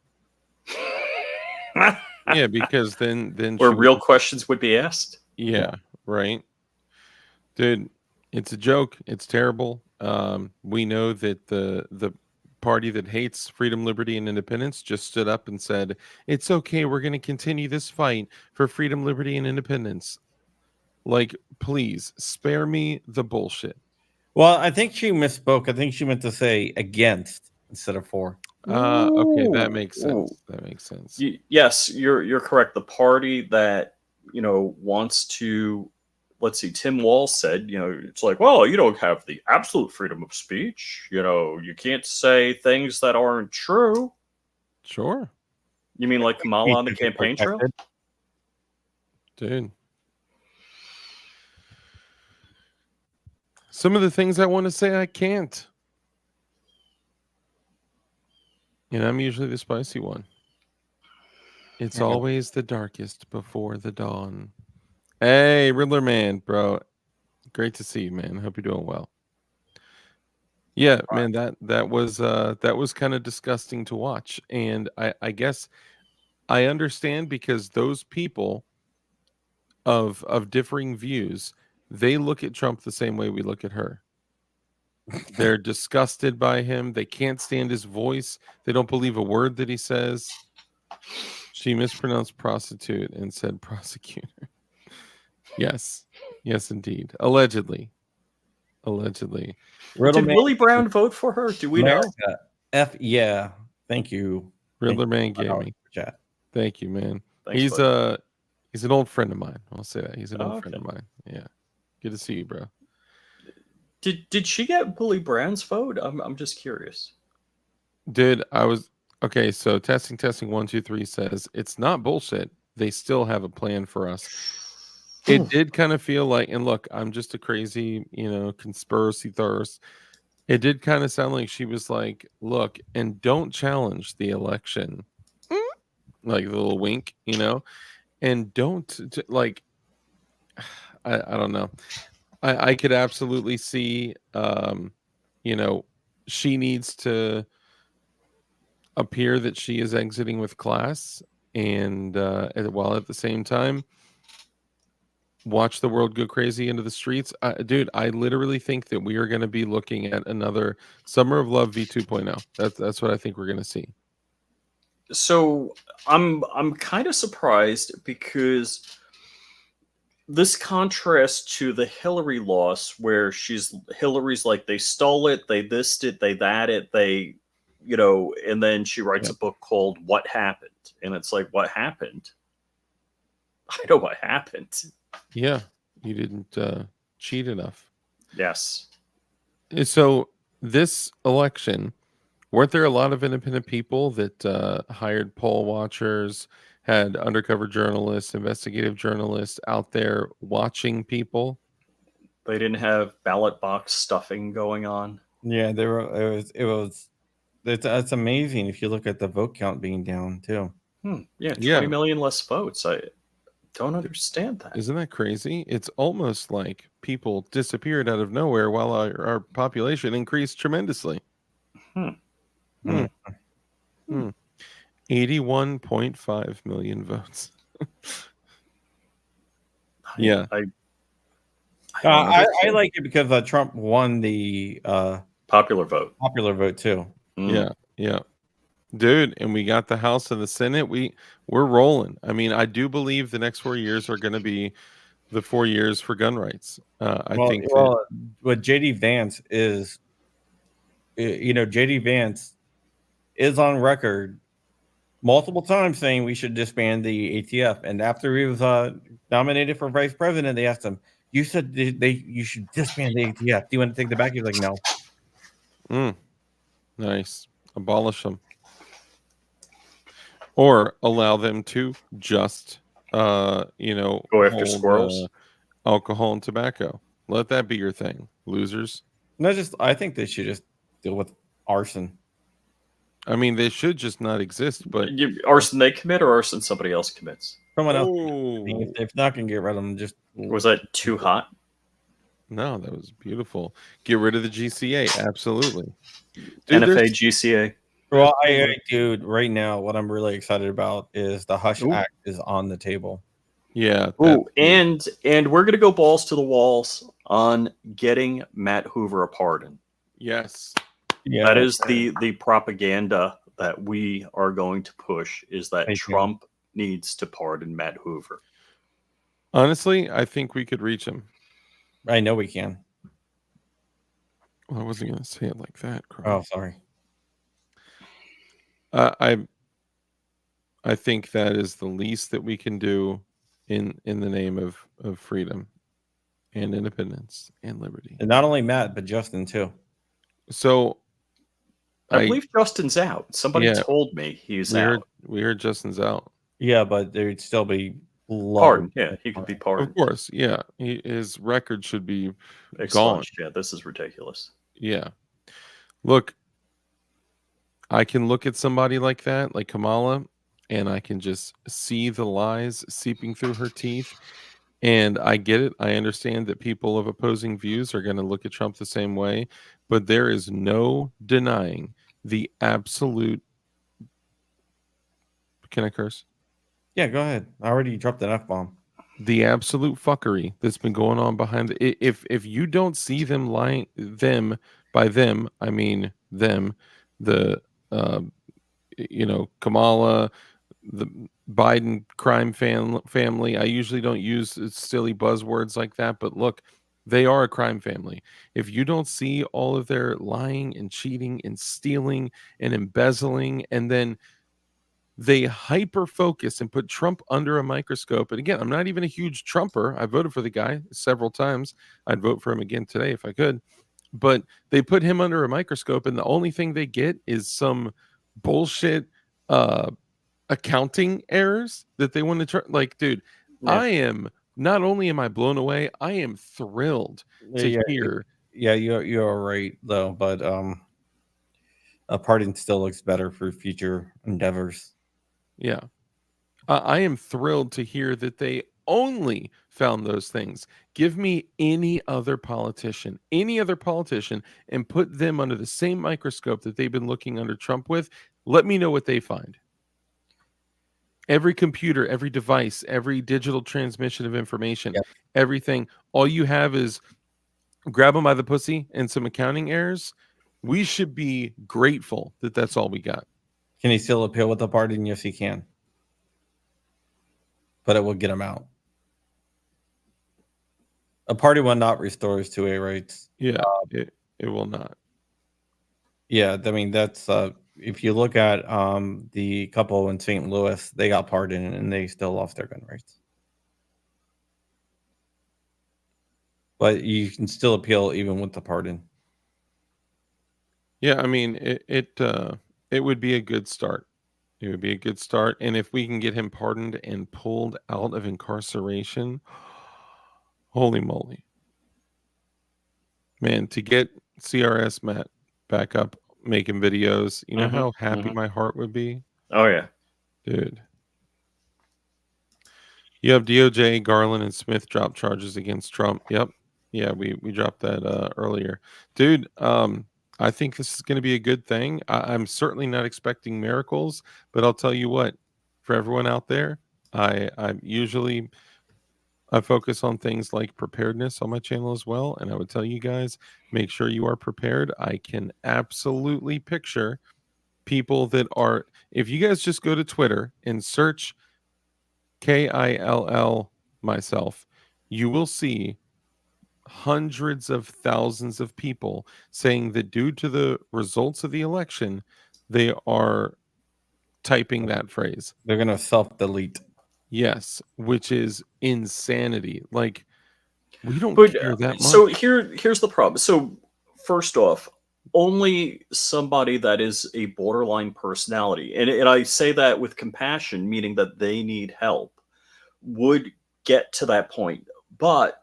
Speaker 2: Yeah, because then
Speaker 3: where real questions would be asked.
Speaker 2: Yeah, right. Dude, it's a joke. It's terrible. We know that the party that hates freedom, liberty, and independence just stood up and said, it's okay, we're going to continue this fight for freedom, liberty, and independence. Like, please spare me the bullshit.
Speaker 1: Well, I think she misspoke. I think she meant to say against instead of for.
Speaker 2: Okay, that makes sense. That makes sense.
Speaker 3: Yes, you're correct. The party that wants to, let's see, Tim Walz said, it's like, well, you don't have the absolute freedom of speech. You can't say things that aren't true.
Speaker 2: Sure.
Speaker 3: You mean like Kamala on the campaign trail?
Speaker 2: Dude. Some of the things I want to say, I can't. And I'm usually the spicy one. It's always the darkest before the dawn. Hey, Riddler Man, bro. Great to see you, man. Hope you're doing well. Yeah, man, that was kind of disgusting to watch. And I guess I understand, because those people of differing views, they look at Trump the same way we look at her. They're disgusted by him. They can't stand his voice. They don't believe a word that he says. She mispronounced prostitute and said prosecutor. Yes. Yes, indeed. Allegedly. Did
Speaker 3: Willie Brown vote for her? Do we know?
Speaker 1: Yeah. Thank you.
Speaker 2: Riddler Man gave me.
Speaker 1: Chat.
Speaker 2: Thank you, man.
Speaker 3: Thanks,
Speaker 2: He's an old friend of mine. I'll say that. He's an old friend
Speaker 3: okay.
Speaker 2: of mine. Yeah. Good to see you, bro.
Speaker 3: Did she get Willie Brown's vote? I'm just curious.
Speaker 2: Okay, so testing 1 2 3 says it's not bullshit. They still have a plan for us. It did kind of feel like, and look, I'm just a crazy, conspiracy theorist. It did kind of sound like she was like, look, and don't challenge the election. Like the little wink, and don't like, I don't know. I could absolutely see, she needs to appear that she is exiting with class, and while at the same time watch the world go crazy into the streets. Dude, I literally think that we are going to be looking at another Summer of Love v2.0. That's what I think we're going to see.
Speaker 3: So I'm kind of surprised, because this contrasts to the Hillary loss, where Hillary's like, they stole it, they thised it, they that it, they, and then she writes a book called What Happened, and it's like, what happened? I know what happened.
Speaker 2: Yeah, you didn't cheat enough.
Speaker 3: Yes.
Speaker 2: So this election, weren't there a lot of independent people that hired poll watchers, had undercover journalists, investigative journalists out there watching people?
Speaker 3: They didn't have ballot box stuffing going on.
Speaker 1: Yeah, it's amazing if you look at the vote count being down too.
Speaker 3: Yeah, 20 million less votes. I don't understand that.
Speaker 2: Isn't that crazy? It's almost like people disappeared out of nowhere while our population increased tremendously. 81.5 million votes. Yeah.
Speaker 1: I like it because Trump won the
Speaker 3: popular vote.
Speaker 1: Popular vote too.
Speaker 2: Yeah. Dude, and we got the House and the Senate. We're rolling. I mean, I do believe the next 4 years are going to be the 4 years for gun rights. I think
Speaker 1: what JD Vance is, JD Vance is on record multiple times saying we should disband the ATF. And after he was nominated for vice president, they asked him, "You said you should disband the ATF. Do you want to take the back?" He's like, "No."
Speaker 2: Nice. Abolish them. Or allow them to just,
Speaker 3: go after squirrels,
Speaker 2: alcohol and tobacco. Let that be your thing, losers.
Speaker 1: I think they should just deal with arson.
Speaker 2: I mean, they should just not exist. But
Speaker 3: arson they commit, or arson somebody else commits?
Speaker 1: Someone else. If not, can get rid of them.
Speaker 3: Was that too hot?
Speaker 2: No, that was beautiful. Get rid of the GCA. Absolutely.
Speaker 3: Dude, NFA GCA.
Speaker 1: Well, dude, right now, what I'm really excited about is the Hush Act is on the table.
Speaker 2: Yeah.
Speaker 3: Oh, and we're gonna go balls to the walls on getting Matt Hoover a pardon.
Speaker 2: Yes.
Speaker 3: Yeah. That is the propaganda that we are going to push, is that Trump needs to pardon Matt Hoover.
Speaker 2: Honestly, I think we could reach him.
Speaker 1: I know we can.
Speaker 2: Well, I wasn't going to say it like that.
Speaker 1: Oh, sorry.
Speaker 2: I think that is the least that we can do in the name of freedom and independence and liberty.
Speaker 1: And not only Matt, but Justin too.
Speaker 2: So
Speaker 3: I believe Justin's out. Somebody told me he's out.
Speaker 2: We heard Justin's out.
Speaker 1: Yeah, but there'd still be
Speaker 3: pardoned. Yeah, he could be pardoned.
Speaker 2: Of course, yeah. His record should be
Speaker 3: expunged. Gone. Yeah, this is ridiculous.
Speaker 2: Yeah. Look, I can look at somebody like that, like Kamala, and I can just see the lies seeping through her teeth. And I get it. I understand that people of opposing views are going to look at Trump the same way, but there is no denying the absolute. Can I curse?
Speaker 1: Yeah, go ahead. I already dropped an F-bomb.
Speaker 2: The absolute fuckery that's been going on behind if you don't see them lying, them, by them I mean them, the Kamala, the Biden crime family. I usually don't use silly buzzwords like that, but look, they are a crime family. If you don't see all of their lying and cheating and stealing and embezzling, and then they hyper focus and put Trump under a microscope. And again, I'm not even a huge Trumper. I voted for the guy several times. I'd vote for him again today if I could. But they put him under a microscope, and the only thing they get is some bullshit accounting errors that they want to try. Like, dude, I am not only am I blown away, I am thrilled to hear.
Speaker 1: Yeah, you're right though, but a pardon still looks better for future endeavors.
Speaker 2: Yeah. I am thrilled to hear that they only found those things. Give me any other politician, and put them under the same microscope that they've been looking under Trump with. Let me know what they find. Every computer, every device, every digital transmission of information, everything. All you have is grab them by the pussy and some accounting errors. We should be grateful that that's all we got.
Speaker 1: Can he still appeal with the pardon? Yes, he can. But it will get him out. A pardon will not restore his 2A rights.
Speaker 2: Yeah, it will not.
Speaker 1: Yeah, I mean, that's if you look at the couple in St. Louis, they got pardoned and they still lost their gun rights. But you can still appeal even with the pardon.
Speaker 2: Yeah, I mean, it would be a good start. It would be a good start. And if we can get him pardoned and pulled out of incarceration, holy moly. Man, to get CRS Matt back up making videos, you know how happy my heart would be?
Speaker 9: Oh, yeah.
Speaker 2: Dude. You have DOJ, Garland, and Smith drop charges against Trump. Yep. Yeah, we dropped that earlier. Dude, I think this is going to be a good thing. I'm certainly not expecting miracles, but I'll tell you what, for everyone out there, I focus on things like preparedness on my channel as well. And I would tell you guys, make sure you are prepared. I can absolutely picture people that are, if you guys just go to Twitter and search KILL myself, you will see hundreds of thousands of people saying that due to the results of the election, they are typing that phrase.
Speaker 1: They're going to self-delete.
Speaker 2: Yes, which is insanity. Like, we don't care that much.
Speaker 3: So here's the problem. So first off, only somebody that is a borderline personality, and I say that with compassion, meaning that they need help, would get to that point. But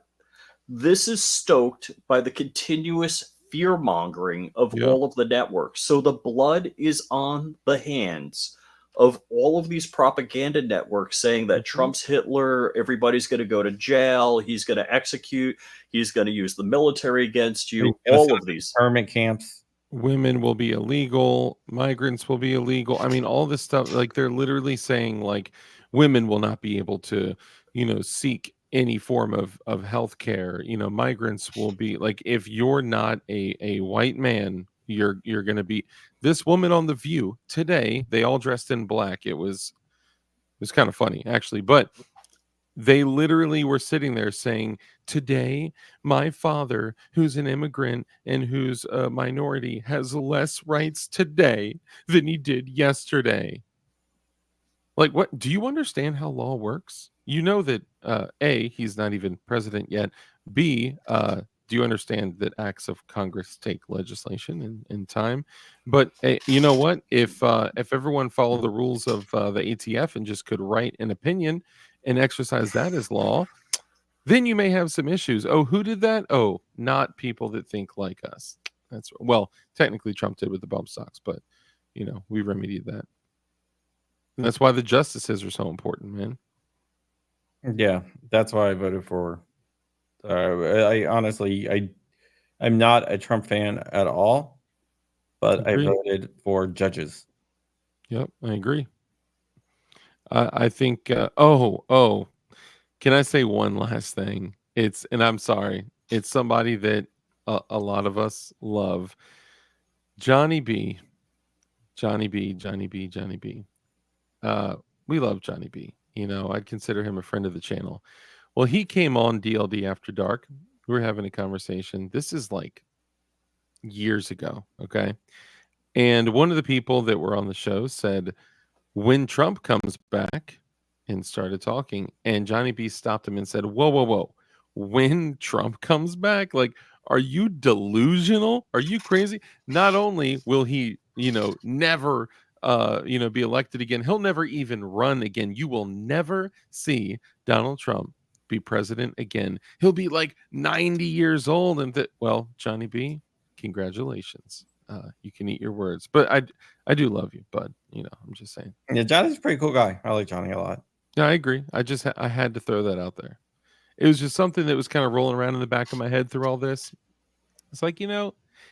Speaker 3: this is stoked by the continuous fear mongering of all of the networks. So the blood is on the hands of all of these propaganda networks saying that Trump's Hitler, everybody's going to go to jail, he's going to execute, he's going to use the military against you, all of these.
Speaker 1: Internment camps.
Speaker 2: Women will be illegal, migrants will be illegal. I mean, all this stuff, like they're literally saying like women will not be able to, seek any form of health care. Migrants will be like, if you're not a white man, you're going to be. This woman on The View today, they all dressed in black. It was kind of funny actually, but they literally were sitting there saying, today, my father, who's an immigrant and who's a minority, has less rights today than he did yesterday. Like, what? Do you understand how law works? You know that, A, he's not even president yet. B, do you understand that acts of Congress take legislation in time? But you know what? If everyone followed the rules of the ATF and just could write an opinion and exercise that as law, then you may have some issues. Oh, who did that? Oh, not people that think like us. That's, well, technically Trump did with the bump stocks, but we remedied that. And that's why the justices are so important, man.
Speaker 1: Yeah, that's why I voted for. I honestly, I'm not a Trump fan at all, but I voted for judges.
Speaker 2: Yep, I agree. I think. Can I say one last thing? And I'm sorry, it's somebody that a lot of us love. Johnny B. Johnny B. Johnny B. Johnny B. Uh, we love Johnny B. You know, I'd consider him a friend of the channel. Well, he came on DLD After Dark. We were having a conversation. This is like years ago. Okay. And one of the people that were on the show said, when Trump comes back, and started talking, and Johnny B stopped him and said, whoa, whoa, whoa. When Trump comes back, like, are you delusional? Are you crazy? Not only will he, never be elected again, he'll never even run again. You will never see Donald Trump be president again. He'll be like 90 years old. And well, Johnny B, congratulations. You can eat your words. But I do love you, bud. I'm just saying.
Speaker 1: Yeah, Johnny's a pretty cool guy. I like Johnny a lot.
Speaker 2: Yeah, I agree. I had to throw that out there. It was just something that was kind of rolling around in the back of my head through all this. It's like,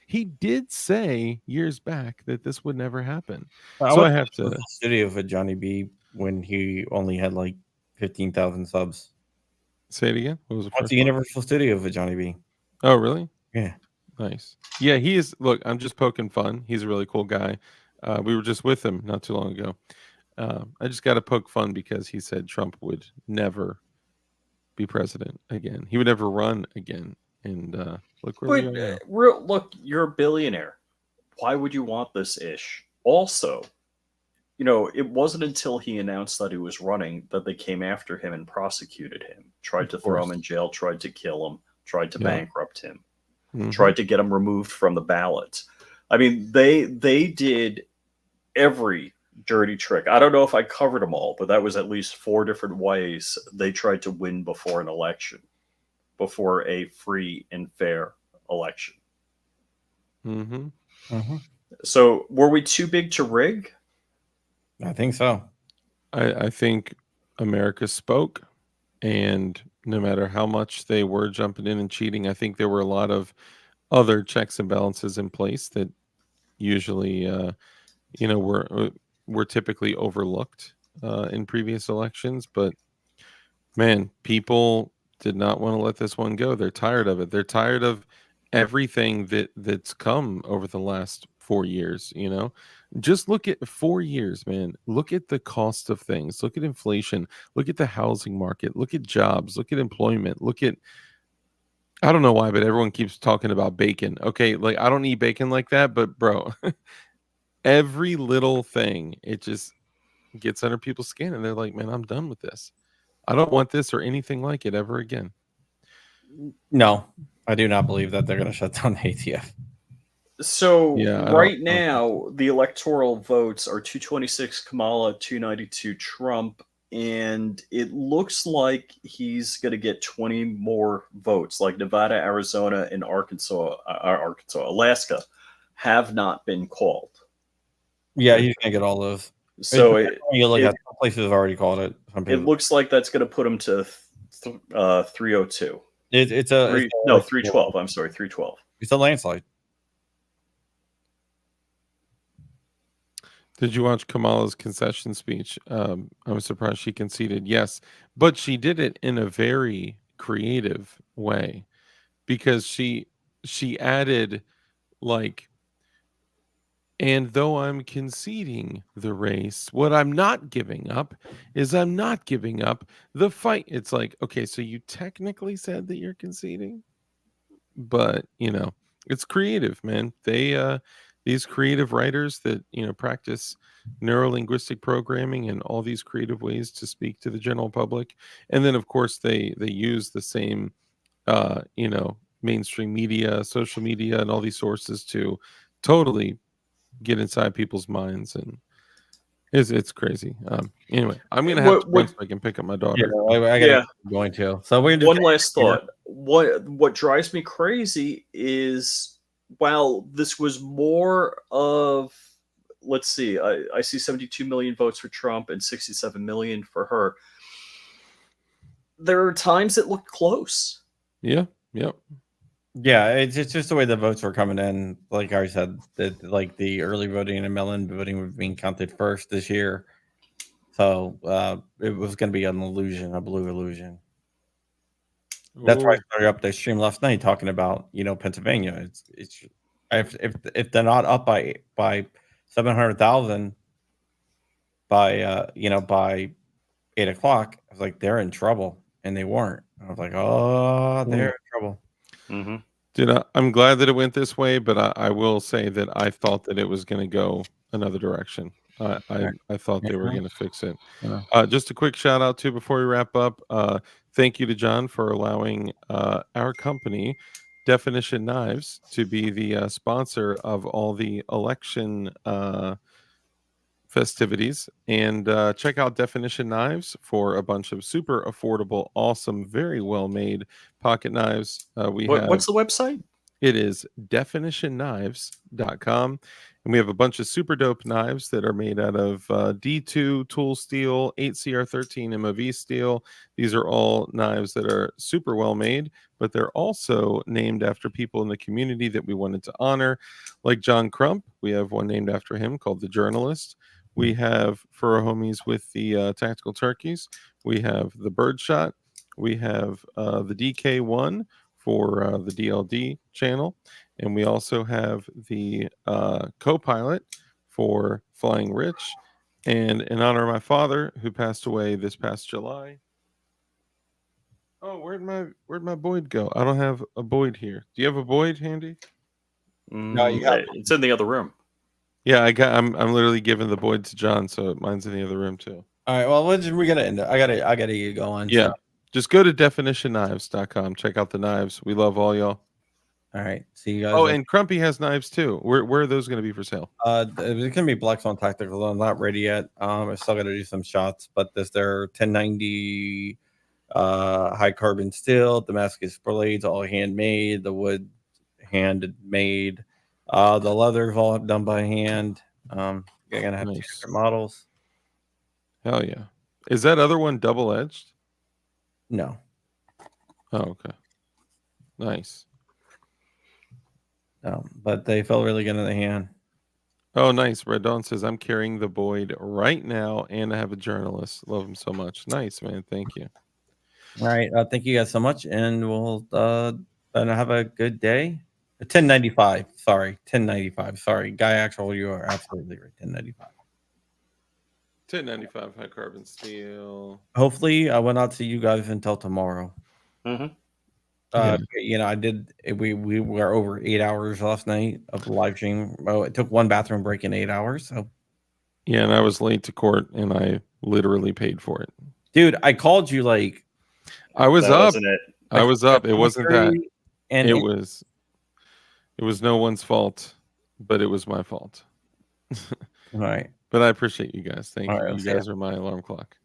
Speaker 2: he did say years back that this would never happen. So I have to
Speaker 1: studio for Johnny B when he only had like 15,000 subs.
Speaker 2: Say it again. What was the
Speaker 1: What's the Universal Studio for Johnny B?
Speaker 2: Oh, really?
Speaker 1: Yeah.
Speaker 2: Nice. Yeah, he is. Look, I'm just poking fun. He's a really cool guy. We were just with him not too long ago. I just got to poke fun because he said Trump would never be president again. He would never run again. And look where we are now.
Speaker 3: Look, you're a billionaire. Why would you want this ish? Also, it wasn't until he announced that he was running that they came after him and prosecuted him, tried to throw him in jail, tried to kill him, tried to bankrupt him, tried to get him removed from the ballot. I mean, they did every dirty trick. I don't know if I covered them all, but that was at least 4 different ways they tried to win before an election, before a free and fair election. So were we too big to rig?
Speaker 1: I think so.
Speaker 2: I think America spoke, and no matter how much they were jumping in and cheating, I think there were a lot of other checks and balances in place that usually were typically overlooked in previous elections. But man, people did not want to let this one go. They're tired of it. They're tired of everything that's come over the last 4 years. Just look at 4 years, man. Look at the cost of things. Look at inflation. Look at the housing market. Look at jobs. Look at employment. Look at, I don't know why, but everyone keeps talking about bacon. Okay, like I don't eat bacon like that, but bro, every little thing, it just gets under people's skin, and they're like, man, I'm done with this. I don't want this or anything like it ever again.
Speaker 1: No, I do not believe that they're going to shut down the ATF.
Speaker 3: So right now, the electoral votes are 226 Kamala, 292 Trump, and it looks like he's going to get 20 more votes. Like Nevada, Arizona, and Alaska have not been called.
Speaker 1: Yeah, he's going to get all those.
Speaker 3: So
Speaker 1: places have already called it.
Speaker 3: It looks like that's going to put him to 302.
Speaker 1: It's
Speaker 3: 312. I'm sorry, 312.
Speaker 1: It's a landslide.
Speaker 2: Did you watch Kamala's concession speech? I'm surprised she conceded. Yes, but she did it in a very creative way because she added like, and though I'm conceding the race, what I'm not giving up is I'm not giving up the fight. It's like, okay, so you technically said that you're conceding, but it's creative, man. They these creative writers that practice neuro-linguistic programming and all these creative ways to speak to the general public, and then of course they use the same mainstream media, social media, and all these sources to totally get inside people's minds, and it's crazy. Anyway, I'm gonna have to run so I can pick up my daughter.
Speaker 1: I'm going to. So we're
Speaker 3: one last thought. What drives me crazy is, while this was more of, let's see, I see 72 million votes for Trump and 67 million for her. There are times it looked close.
Speaker 2: Yeah. Yep.
Speaker 1: Yeah, it's just the way the votes were coming in. Like I said, that like the early voting and mail-in voting were being counted first this year. So it was going to be an illusion, a blue illusion. That's why I
Speaker 2: Ooh.
Speaker 1: started up the stream last night talking about Pennsylvania. It's if they're not up by 700,000 by by 8 o'clock, I was like, they're in trouble, and they weren't. I was like, oh, they're in trouble.
Speaker 9: Mm-hmm.
Speaker 2: Dude, I'm glad that it went this way, but I will say that I thought that it was going to go another direction. I thought they were going to fix it. Just a quick shout out too before we wrap up. Thank you to John for allowing our company, Definition Knives, to be the sponsor of all the election festivities. And check out Definition Knives for a bunch of super affordable, awesome, very well made pocket knives.
Speaker 3: What's the website?
Speaker 2: It is definitionknives.com. And we have a bunch of super dope knives that are made out of D2 tool steel, 8CR13 MOV steel. These are all knives that are super well made, but they're also named after people in the community that we wanted to honor, like John Crump. We have one named after him called The Journalist. We have, for our homies with the tactical turkeys, we have the Birdshot. We have the DK1 for the DLD channel. And we also have the co-pilot for Flying Rich. And in honor of my father, who passed away this past July. Oh, where'd my Boyd go? I don't have a Boyd here. Do you have a Boyd handy?
Speaker 1: No, you have
Speaker 9: It's in the other room.
Speaker 2: Yeah, I'm literally giving the Boyd to John, so mine's in the other room too.
Speaker 1: All right, well, we gotta end it. I gotta get going.
Speaker 2: Yeah.
Speaker 1: So.
Speaker 2: Just go to definitionknives.com. Check out the knives. We love all y'all.
Speaker 1: All right. See you guys.
Speaker 2: Oh, and Crumpy has knives too. Where are those going to be for sale?
Speaker 1: It's gonna be Black Swan Tactical. I'm not ready yet. I still gotta do some shots, but their 1090 high carbon steel, Damascus blades, all handmade, the wood handmade, the leather's all done by hand. You're gonna have 2 different models.
Speaker 2: Hell yeah. Is that other one double edged?
Speaker 1: No.
Speaker 2: Oh, okay. Nice.
Speaker 1: But they felt really good in the hand.
Speaker 2: Oh, nice. Red Dawn says, I'm carrying the Boyd right now, and I have a journalist. Love him so much. Nice, man. Thank you.
Speaker 1: All right. Thank you guys so much, and we'll have a good day. 1095. Sorry. 1095. Sorry. Guy Actual, you are absolutely right. 1095.
Speaker 2: 1095 high carbon steel.
Speaker 1: Hopefully, I will not see you guys until tomorrow.
Speaker 9: Mm-hmm.
Speaker 1: I did. We were over 8 hours last night of live stream. Oh, it took one bathroom break in 8 hours. So,
Speaker 2: yeah, and I was late to court, and I literally paid for it.
Speaker 1: Dude, I called you like.
Speaker 2: I was up.
Speaker 1: I
Speaker 2: was up. It wasn't that.
Speaker 1: And
Speaker 2: it was no one's fault, but it was my fault.
Speaker 1: Right.
Speaker 2: But I appreciate you guys. Thank you.
Speaker 1: Right,
Speaker 2: You guys are my alarm clock.